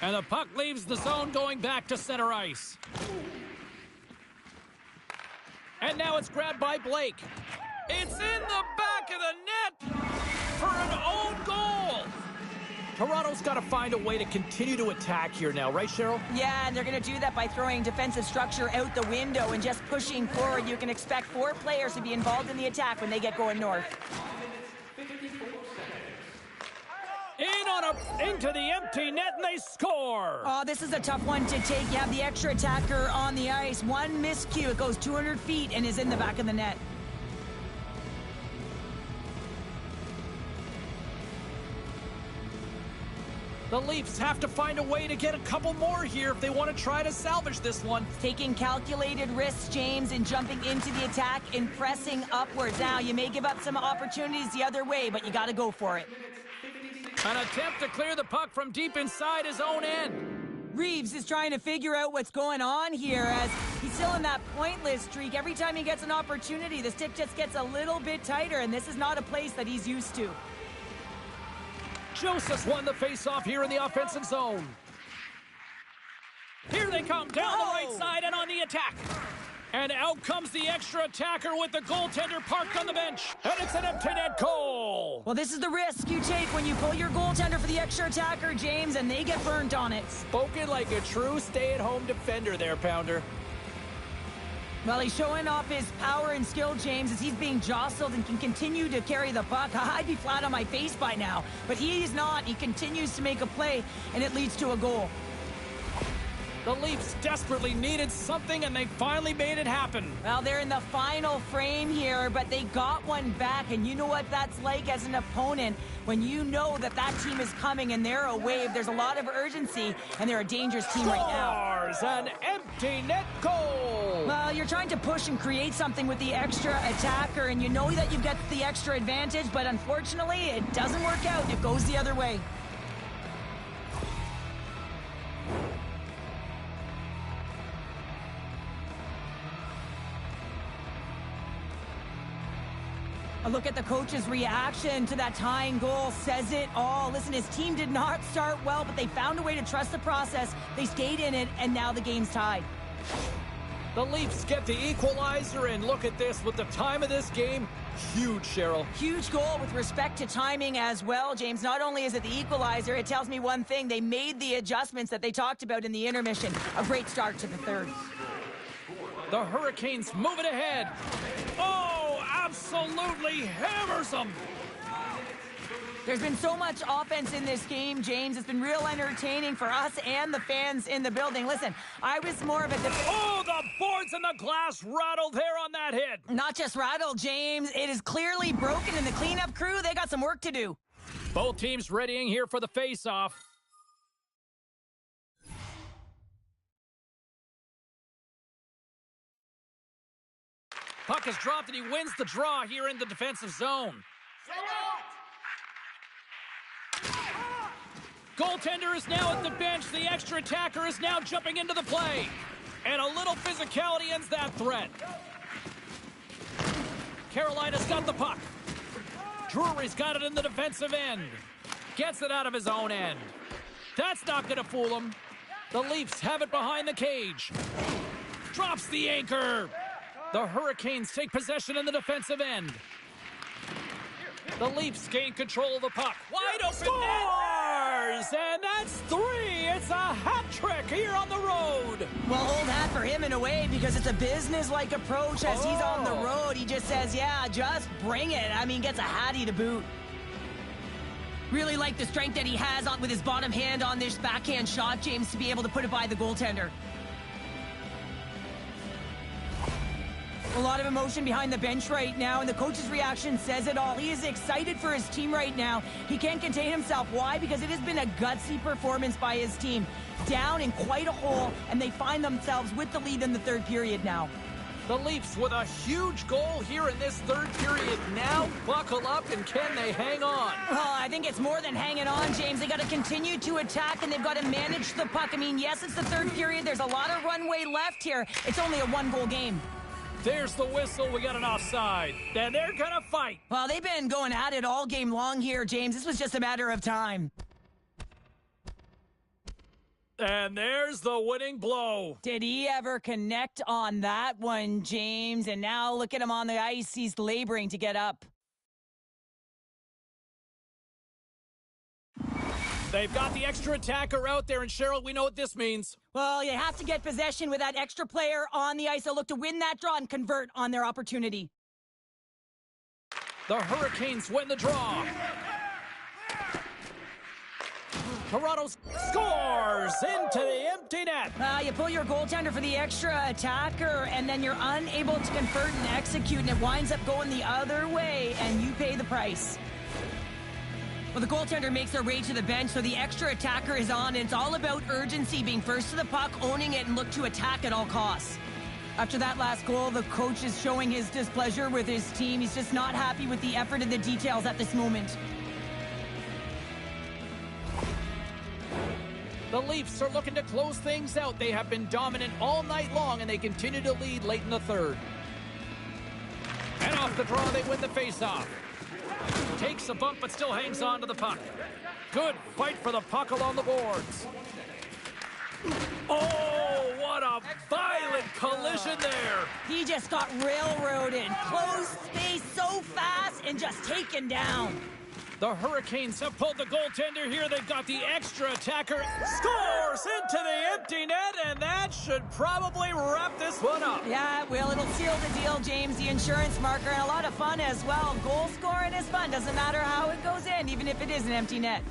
And the puck leaves the zone going back to center ice. And now it's grabbed by Blake. It's in the back of the net for an own goal. Toronto's got to find a way to continue to attack here now, right, Cheryl? Yeah, and they're going to do that by throwing defensive structure out the window and just pushing forward. You can expect 4 players to be involved in the attack when they get going north. Into the empty net, and they score. Oh, this is a tough one to take. You have the extra attacker on the ice. One miscue, it goes 200 feet and is in the back of the net. The Leafs have to find a way to get a couple more here if they want to try to salvage this one. Taking calculated risks, James, and jumping into the attack and pressing upwards. Now, you may give up some opportunities the other way, but you got to go for it. An attempt to clear the puck from deep inside his own end. Reeves is trying to figure out what's going on here as he's still in that pointless streak. Every time he gets an opportunity, the stick just gets a little bit tighter, and this is not a place that he's used to. Joseph's won the faceoff here in the offensive zone. Here they come down the right side and on the attack. And out comes the extra attacker with the goaltender parked on the bench. And it's an empty net goal. Well, this is the risk you take when you pull your goaltender for the extra attacker, James, and they get burnt on it. Spoken like a true stay-at-home defender there, Pounder. Well, he's showing off his power and skill, James, as he's being jostled and can continue to carry the puck. I'd be flat on my face by now, but he's not. He continues to make a play, and it leads to a goal. The Leafs desperately needed something, and they finally made it happen. Well, they're in the final frame here, but they got one back, and you know what that's like as an opponent. When you know that that team is coming and they're a wave, there's a lot of urgency, and they're a dangerous team right now. Scores! An empty net goal! Well, you're trying to push and create something with the extra attacker, and you know that you get the extra advantage, but unfortunately, it doesn't work out. It goes the other way. A look at the coach's reaction to that tying goal says it all. Listen, his team did not start well, but they found a way to trust the process. They stayed in it, and now the game's tied. The Leafs get the equalizer, and look at this. With the time of this game, huge, Cheryl. Huge goal with respect to timing as well, James. Not only is it the equalizer, it tells me one thing. They made the adjustments that they talked about in the intermission. A great start to the third. The Hurricanes moving ahead. Oh, absolutely hammers them. There's been so much offense in this game, James. It's been real entertaining for us and the fans in the building. Listen, I was more of a... Oh, the boards and the glass rattled there on that hit. Not just rattled, James. It is clearly broken, and the cleanup crew, they got some work to do. Both teams readying here for the face-off. Puck is dropped, and he wins the draw here in the defensive zone. Goaltender is now at the bench. The extra attacker is now jumping into the play. And a little physicality ends that threat. Carolina's got the puck. Drury's got it in the defensive end. Gets it out of his own end. That's not going to fool him. The Leafs have it behind the cage. Drops the anchor. The Hurricanes take possession in the defensive end. The Leafs gain control of the puck. Wide open. Scores! And that's 3. It's a hat trick here on the road. Well, old hat for him in a way, because it's a business-like approach as he's on the road. He just says, yeah, just bring it. I mean, gets a hattie to boot. Really like the strength that he has with his bottom hand on this backhand shot, James, to be able to put it by the goaltender. A lot of emotion behind the bench right now, and the coach's reaction says it all. He is excited for his team right now. He can't contain himself. Why? Because it has been a gutsy performance by his team. Down in quite a hole, and they find themselves with the lead in the third period now. The Leafs with a huge goal here in this third period. Now buckle up, and can they hang on? Well, I think it's more than hanging on, James. They got to continue to attack, and they've got to manage the puck. I mean, yes, it's the third period. There's a lot of runway left here. It's only a one-goal game. There's the whistle. We got an offside. And they're going to fight. Well, they've been going at it all game long here, James. This was just a matter of time. And there's the winning blow. Did he ever connect on that one, James? And now look at him on the ice. He's laboring to get up. They've got the extra attacker out there, and Cheryl, we know what this means. Well, you have to get possession with that extra player on the ice. They'll look to win that draw and convert on their opportunity. The Hurricanes win the draw. Toronto scores into the empty net. You pull your goaltender for the extra attacker, and then you're unable to convert and execute, and it winds up going the other way, and you pay the price. Well, the goaltender makes their way to the bench, so the extra attacker is on, and it's all about urgency, being first to the puck, owning it, and look to attack at all costs. After that last goal, the coach is showing his displeasure with his team. He's just not happy with the effort and the details at this moment. The Leafs are looking to close things out. They have been dominant all night long, and they continue to lead late in the third. And off the draw, they win the faceoff. Takes a bump, but still hangs on to the puck. Good fight for the puck along the boards. Oh, what a violent collision there. He just got railroaded. Closed space so fast and just taken down. The Hurricanes have pulled the goaltender here. They've got the extra attacker. Scores into the empty net, and that should probably wrap this one up. Yeah, it will. It'll seal the deal, James. The insurance marker, and a lot of fun as well. Goal scoring is fun. Doesn't matter how it goes in, even if it is an empty net.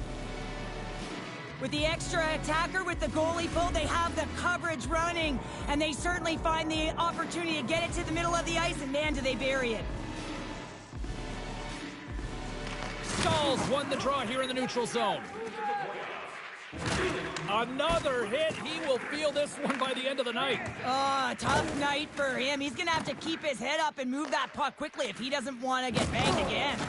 With the extra attacker with the goalie pull, they have the coverage running, and they certainly find the opportunity to get it to the middle of the ice, and man, do they bury it. Skulls won the draw here in the neutral zone. Another hit. He will feel this one by the end of the night. Oh, tough night for him. He's going to have to keep his head up and move that puck quickly if he doesn't want to get banged again.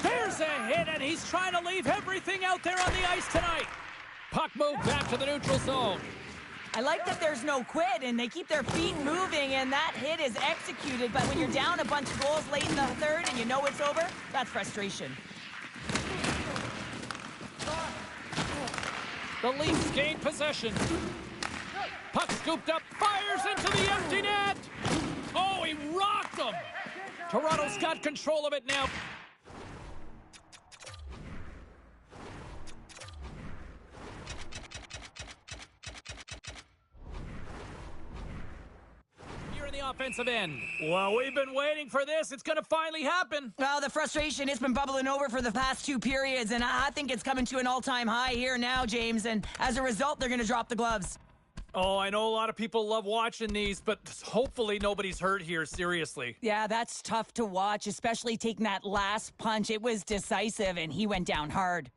There's a hit, and he's trying to leave everything out there on the ice tonight. Puck moved back to the neutral zone. I like that there's no quit, and they keep their feet moving, and that hit is executed. But when you're down a bunch of goals late in the third and you know it's over, that's frustration. The Leafs gain possession. Puck scooped up, fires into the empty net. Oh, he rocked him. Toronto's got control of it now. Here in the offensive end. Well, we've been waiting for this. It's going to finally happen. Well, the frustration has been bubbling over for the past two periods, and I think it's coming to an all-time high here now, James, and as a result, they're going to drop the gloves. Oh, I know a lot of people love watching these, but hopefully nobody's hurt here, seriously. Yeah, that's tough to watch, especially taking that last punch. It was decisive, and he went down hard.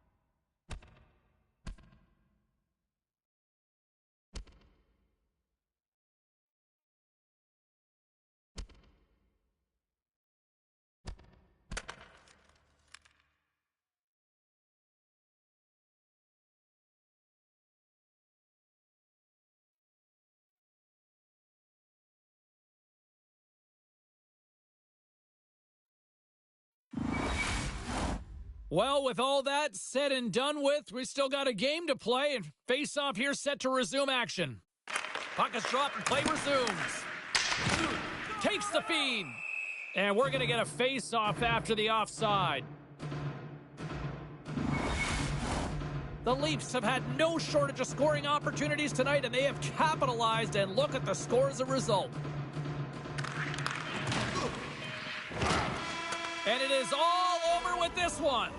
Well, with all that said and done with, we still got a game to play, and face-off here set to resume action. Puck is dropped and play resumes. Takes the feed. And we're going to get a face-off after the offside. The Leafs have had no shortage of scoring opportunities tonight, and they have capitalized, and look at the score as a result. And it is all over with this one.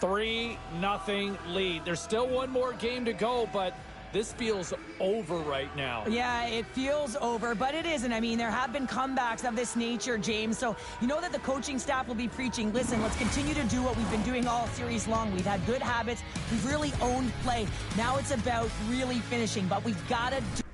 3-0 lead. There's still one more game to go, but this feels over right now. Yeah, it feels over, but it isn't. I mean, there have been comebacks of this nature, James, so you know that the coaching staff will be preaching, listen, let's continue to do what we've been doing all series long. We've had good habits. We've really owned play. Now it's about really finishing, but we've got to do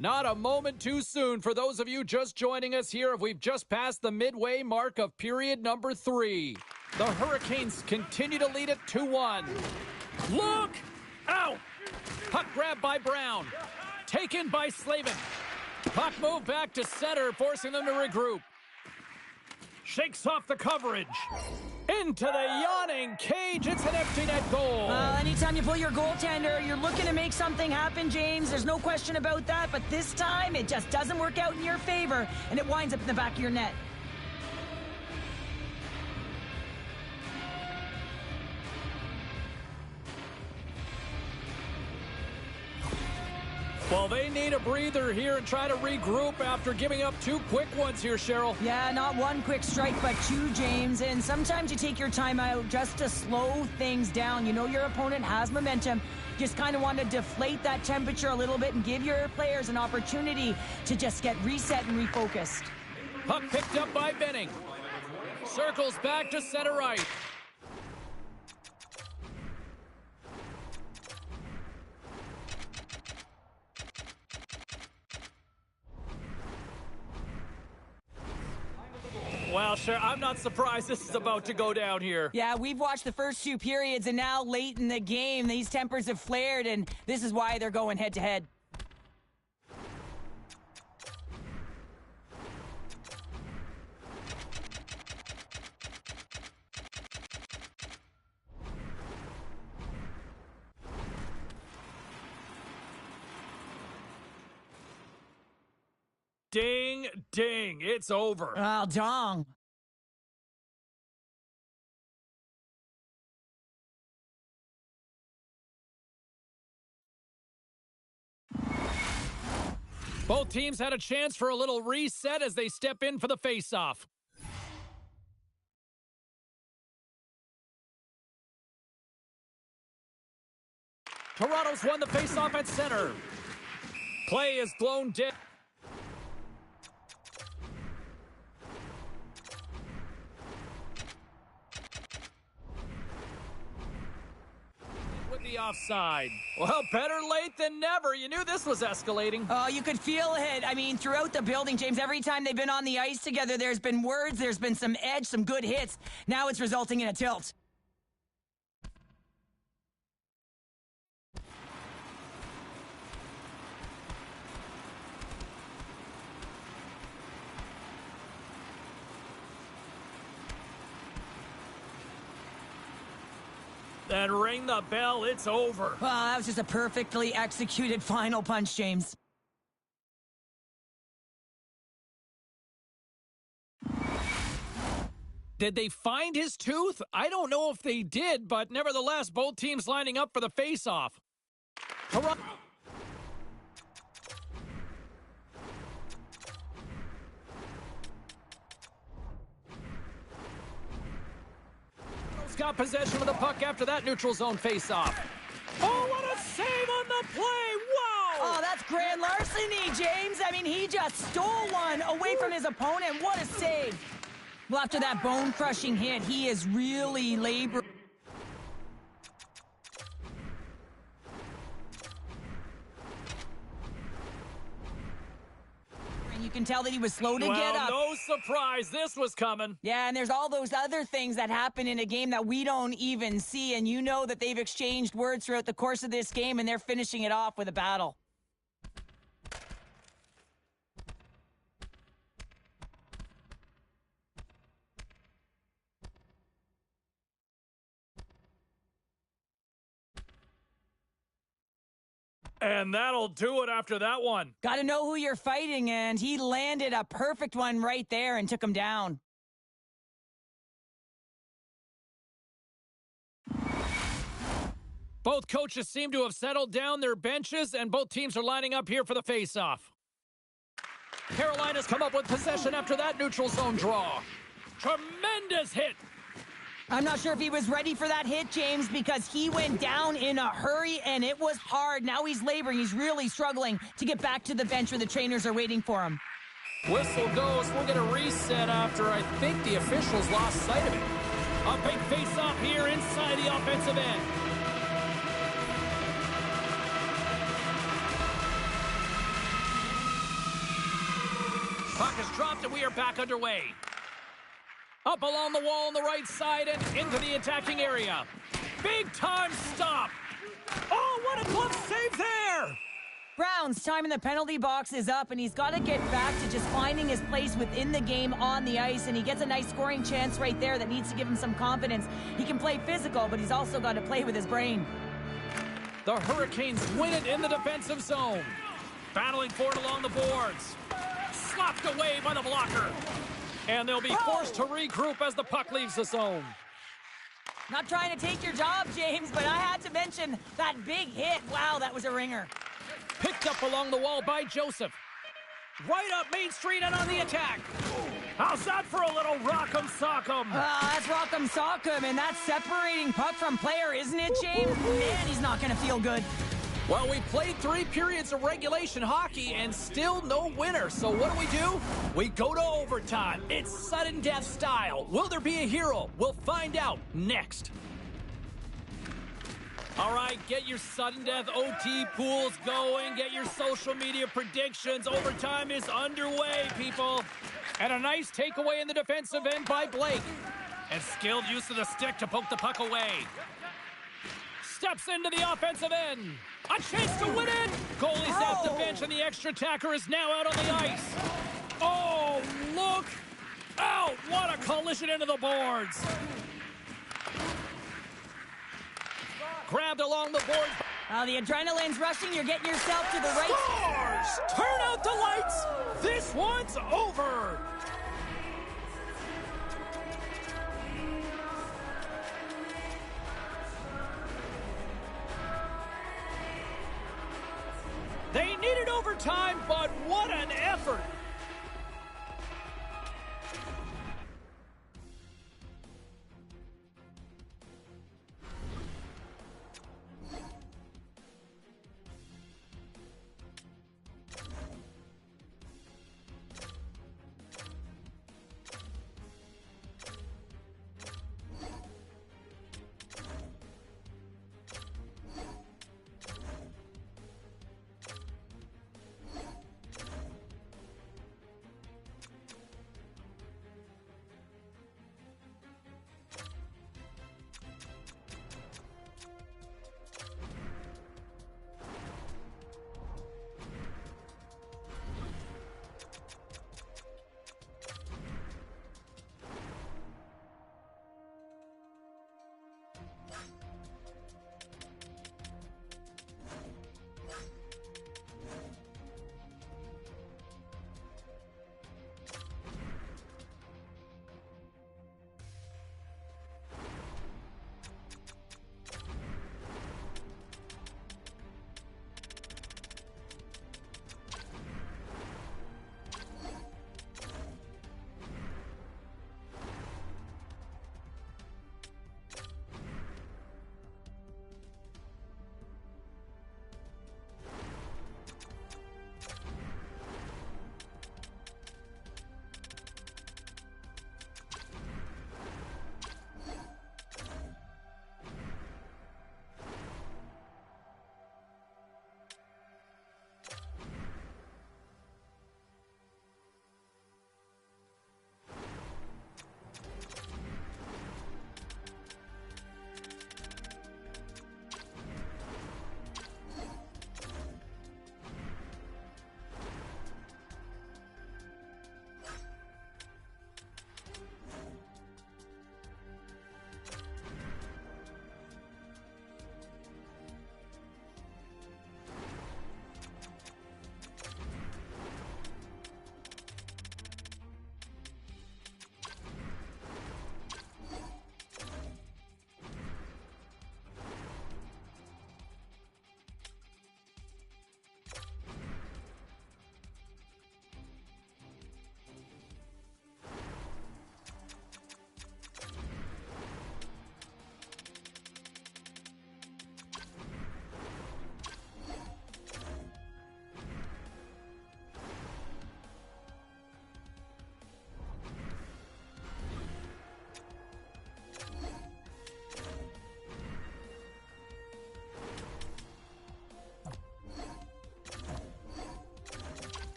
Not a moment too soon for those of you just joining us here. We've just passed the midway mark of period number 3. The Hurricanes continue to lead it 2-1. Look out! Puck grabbed by Brown. Taken by Slavin. Puck moved back to center, forcing them to regroup. Shakes off the coverage. Into the yawning cage. It's an empty net goal. Well, anytime you pull your goaltender, you're looking to make something happen, James. There's no question about that. But this time, it just doesn't work out in your favor, and it winds up in the back of your net. Well, they need a breather here and try to regroup after giving up 2 quick ones here, Cheryl. Yeah, not 1 quick strike, but 2, James. And sometimes you take your time out just to slow things down. You know your opponent has momentum. Just kind of want to deflate that temperature a little bit and give your players an opportunity to just get reset and refocused. Puck picked up by Benning. Circles back to center right. Well, sure, I'm not surprised this is about to go down here. Yeah, we've watched the first 2 periods, and now late in the game, these tempers have flared, and this is why they're going head-to-head. Ding, ding, it's over. Oh, dong. Both teams had a chance for a little reset as they step in for the face-off. Toronto's won the face-off at center. Play is blown dead. With the offside. Well, better late than never. You knew this was escalating. Oh, you could feel it. I mean, throughout the building, James, every time they've been on the ice together, there's been words, there's been some edge, some good hits. Now it's resulting in a tilt. Then ring the bell, it's over. Well, that was just a perfectly executed final punch, James. Did they find his tooth? I don't know if they did, but nevertheless, both teams lining up for the face-off. Toronto's got possession of the puck after that neutral zone face-off. Oh, what a save on the play! Wow! Oh, that's grand larceny, James. I mean, he just stole one away from his opponent. What a save. Well, after that bone-crushing hit, he is really laboring. You can tell that he was slow to get up. No surprise, this was coming. Yeah, and there's all those other things that happen in a game that we don't even see, and you know that they've exchanged words throughout the course of this game, and they're finishing it off with a battle. And that'll do it after that one. Got to know who you're fighting, and he landed a perfect one right there and took him down. Both coaches seem to have settled down their benches, and both teams are lining up here for the face-off. Carolina's come up with possession after that neutral zone draw. Tremendous hit. I'm not sure if he was ready for that hit, James, because he went down in a hurry, and it was hard. Now he's laboring. He's really struggling to get back to the bench where the trainers are waiting for him. Whistle goes. We'll get a reset after I think the officials lost sight of it. A big face-off here inside the offensive end. Puck is dropped, and we are back underway. Up along the wall on the right side and into the attacking area. Big time stop. Oh, what a glove save there. Brown's time in the penalty box is up, and he's got to get back to just finding his place within the game on the ice, and he gets a nice scoring chance right there that needs to give him some confidence. He can play physical, but he's also got to play with his brain. The Hurricanes win it in the defensive zone. Battling for it along the boards. Slapped away by the blocker. And they'll be forced to regroup as the puck leaves the zone. Not trying to take your job, James, but I had to mention that big hit. Wow, that was a ringer. Picked up along the wall by Joseph. Right up Main Street and on the attack. How's that for a little rock'em sock'em? That's rock'em sock'em, and that's separating puck from player, isn't it, James? Man, he's not going to feel good. Well, we played 3 periods of regulation hockey and still no winner. So what do? We go to overtime. It's sudden death style. Will there be a hero? We'll find out next. All right, get your sudden death OT pools going. Get your social media predictions. Overtime is underway, people. And a nice takeaway in the defensive end by Blake. And skilled use of the stick to poke the puck away. Steps into the offensive end. A chance to win it. Goalie's off the bench, and the extra attacker is now out on the ice. Oh, look out. What a collision into the boards. Grabbed along the boards. The adrenaline's rushing. You're getting yourself to the right... Scores! Turn out the lights. This one's over. They needed overtime, but what an effort.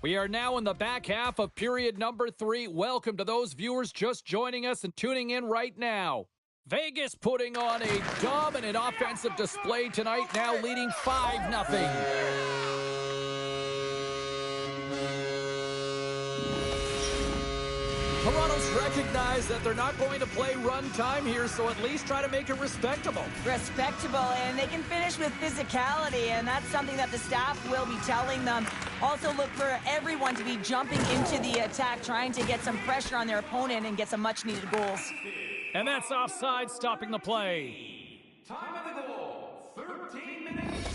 We are now in the back half of period number 3. Welcome to those viewers just joining us and tuning in right now. Vegas putting on a dominant offensive display tonight, now leading 5-0. Toronto's recognized that they're not going to play run time here, so at least try to make it respectable. Respectable, and they can finish with physicality, and that's something that the staff will be telling them. Also look for everyone to be jumping into the attack, trying to get some pressure on their opponent and get some much-needed goals. And that's offside, stopping the play. Time of the goal, 13 minutes.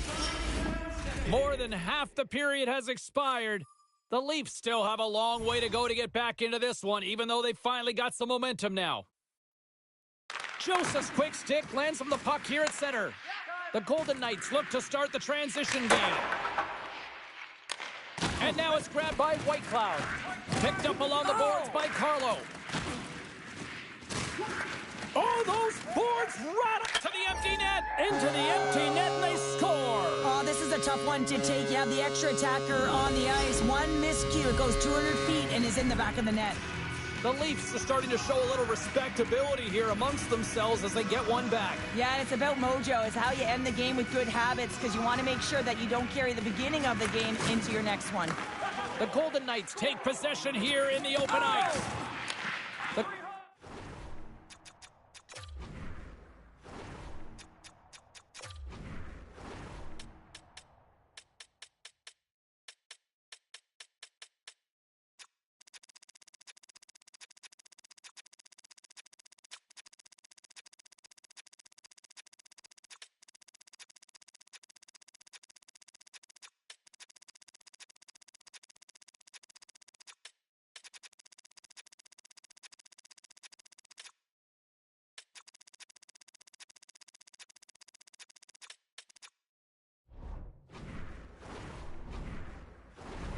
More than half the period has expired. The Leafs still have a long way to go to get back into this one, even though they finally got some momentum now. Joseph's quick stick lands from the puck here at center. The Golden Knights look to start the transition game. And now it's grabbed by Whitecloud. Picked up along the boards by Carlo. Oh, those boards right up to the empty net. Into the empty net, and they score. Oh, this is a tough one to take. You have the extra attacker on the ice. One miscue, it goes 200 feet and is in the back of the net. The Leafs are starting to show a little respectability here amongst themselves as they get one back. Yeah, and it's about mojo. It's how you end the game with good habits, because you want to make sure that you don't carry the beginning of the game into your next one. The Golden Knights take possession here in the open ice.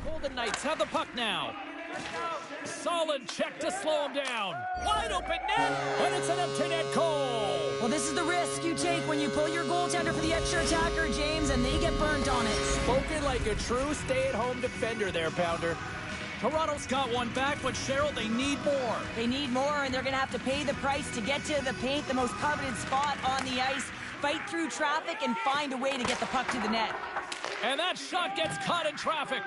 Golden Knights have the puck now. Solid check to slow him down. Wide open net, and it's an empty net goal. Well, this is the risk you take when you pull your goaltender for the extra attacker, James, and they get burnt on it. Spoken like a true stay-at-home defender there, Pounder. Toronto's got one back, but Cheryl, they need more. They need more, and they're going to have to pay the price to get to the paint, the most coveted spot on the ice, fight through traffic, and find a way to get the puck to the net. And that shot gets caught in traffic.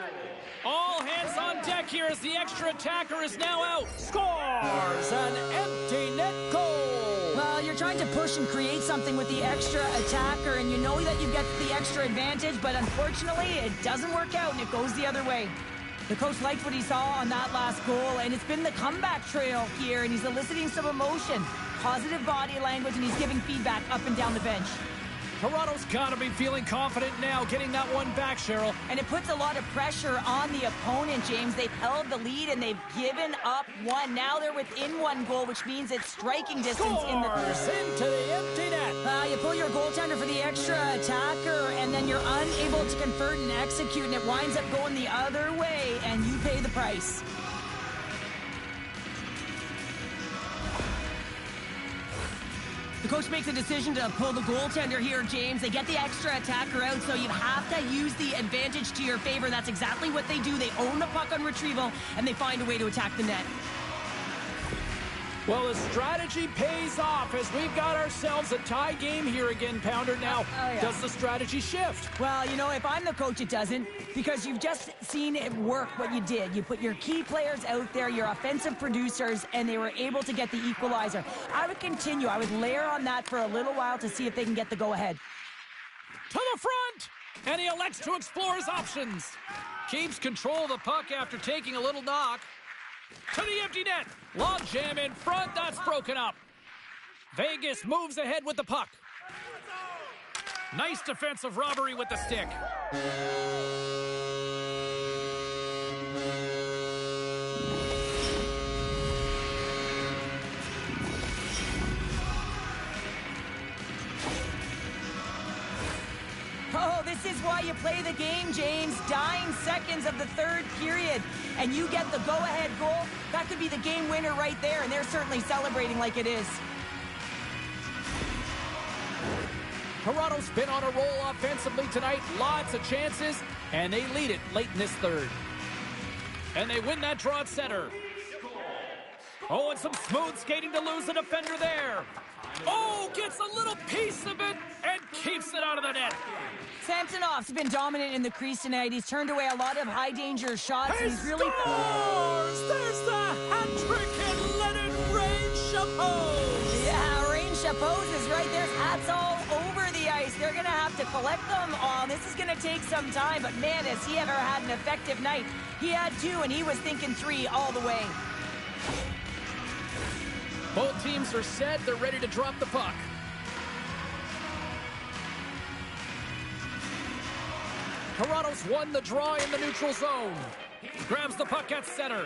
All hands on deck here as the extra attacker is now out. Scores an empty net goal. Well, you're trying to push and create something with the extra attacker, and you know that you get the extra advantage, but unfortunately, it doesn't work out, and it goes the other way. The coach liked what he saw on that last goal, and it's been the comeback trail here, and he's eliciting some emotion, positive body language, and he's giving feedback up and down the bench. Toronto's got to be feeling confident now, getting that one back, Cheryl. And it puts a lot of pressure on the opponent, James. They've held the lead, and they've given up one. Now they're within one goal, which means it's striking distance. Scores into the empty net. You pull your goaltender for the extra attacker, and then you're unable to convert and execute, and it winds up going the other way, and you pay the price. The coach makes a decision to pull the goaltender here, James. They get the extra attacker out, so you have to use the advantage to your favor. That's exactly what they do. They own the puck on retrieval, and they find a way to attack the net. Well, the strategy pays off as we've got ourselves a tie game here again, Pounder. Now, does the strategy shift? Well, you know, if I'm the coach, it doesn't, because you've just seen it work what you did. You put your key players out there, your offensive producers, and they were able to get the equalizer. I would continue. I would layer on that for a little while to see if they can get the go-ahead. To the front! And he elects to explore his options. Keeps control of the puck after taking a little knock. To the empty net. Log jam in front. That's broken up. Vegas moves ahead with the puck. Nice defensive robbery with the stick. Oh, this is why you play the game, James. Dying seconds of the third period, and you get the go-ahead goal. That could be the game winner right there, and they're certainly celebrating like it is. Toronto's been on a roll offensively tonight. Lots of chances, and they lead it late in this third. And they win that draw at center. Oh, and some smooth skating to lose the defender there. Oh, gets a little piece of it and keeps it out of the net. Samsonov's been dominant in the crease tonight. He's turned away a lot of high-danger shots. He And he's really... scores! There's the hat trick and let it rain Chapeaus! Yeah, Rain Chapeaus is right. There's hats all over the ice. They're going to have to collect them all. This is going to take some time, but man, has he ever had an effective night. He had 2, and he was thinking 3 all the way. Both teams are set. They're ready to drop the puck. Toronto's won the draw in the neutral zone. Grabs the puck at center.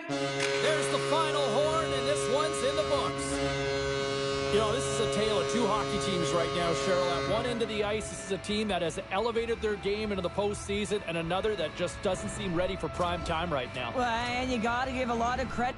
There's the final horn, and this one's in the books. You know, this is a tale of 2 hockey teams right now, Cheryl. At one end of the ice, this is a team that has elevated their game into the postseason, and another that just doesn't seem ready for prime time right now. Well, and you got to give a lot of credit.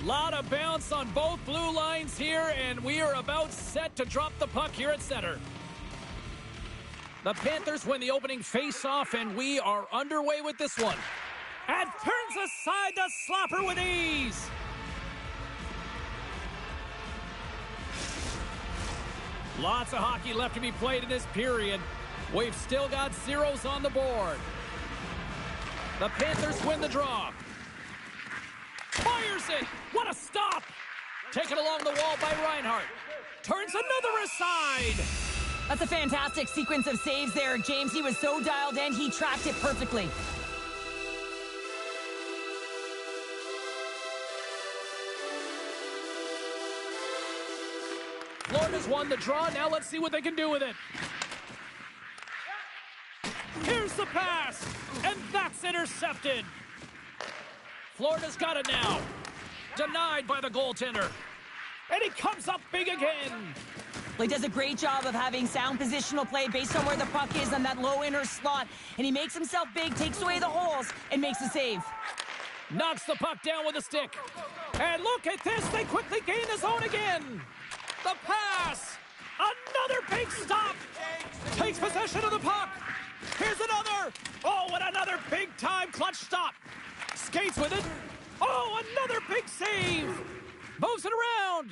Lot of bounce on both blue lines here, and we are about set to drop the puck here at center. The Panthers win the opening face-off, and we are underway with this one. And turns aside the slapper with ease. Lots of hockey left to be played in this period. We've still got zeros on the board. The Panthers win the draw. Fires it! What a stop! Taken along the wall by Reinhart. Turns another aside. That's a fantastic sequence of saves there, James. He was so dialed in, he tracked it perfectly. Florida's won the draw. Now let's see what they can do with it. Here's the pass, and that's intercepted. Florida's got it now. Denied by the goaltender. And he comes up big again. Well, he does a great job of having sound positional play based on where the puck is on that low inner slot. And he makes himself big, takes away the holes, and makes a save. Knocks the puck down with a stick. And look at this. They quickly gain the zone again. The pass. Another big stop. Takes possession of the puck. Here's another. Oh, and another big-time clutch stop. Skates with it. Oh, another big save. Moves it around.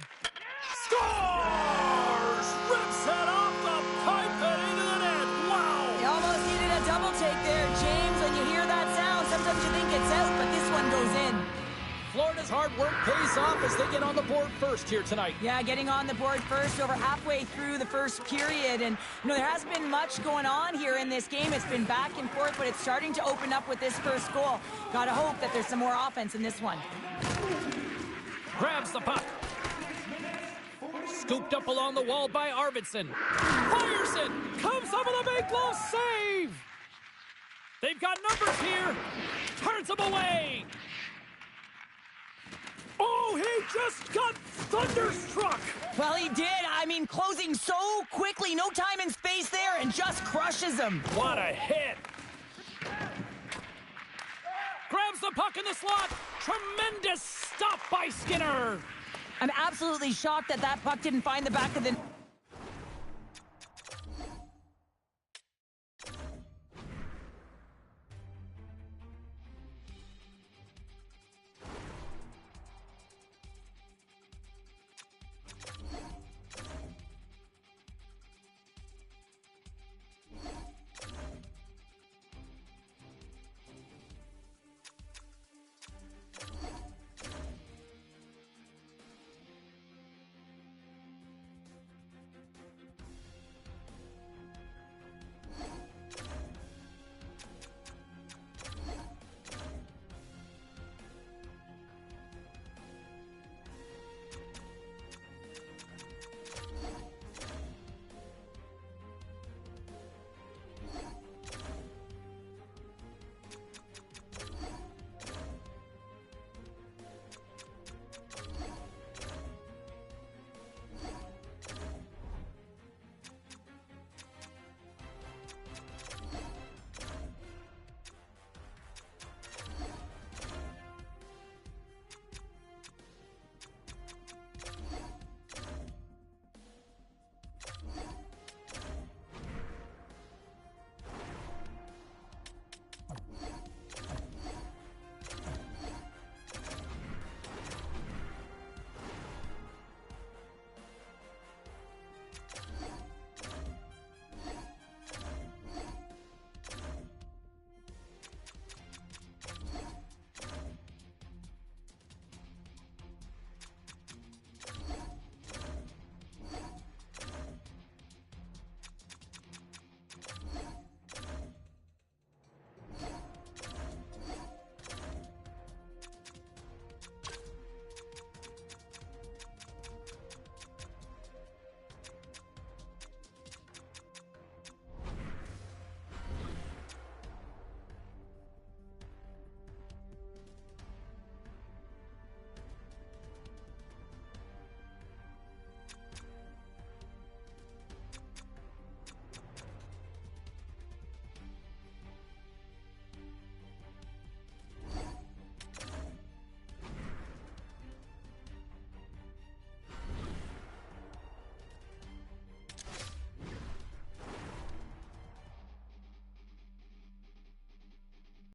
Scores! Rips it off the pipe and into the net. Wow! You almost needed a double take there, James. When you hear that sound, sometimes you think it's out, but this one goes in. Florida's hard work pays off as they get on the board first here tonight. Yeah, getting on the board first over halfway through the first period. And, there hasn't been much going on here in this game. It's been back and forth, but it's starting to open up with this first goal. Gotta hope that there's some more offense in this one. Grabs the puck. Scooped up along the wall by Arvidsson. Fires it. Comes up with a big low save. They've got numbers here. Turns them away. Oh, he just got thunderstruck. Well, he did. Closing so quickly. No time and space there, and just crushes him. What a hit. Grabs the puck in the slot. Tremendous stop by Skinner. I'm absolutely shocked that puck didn't find the back of the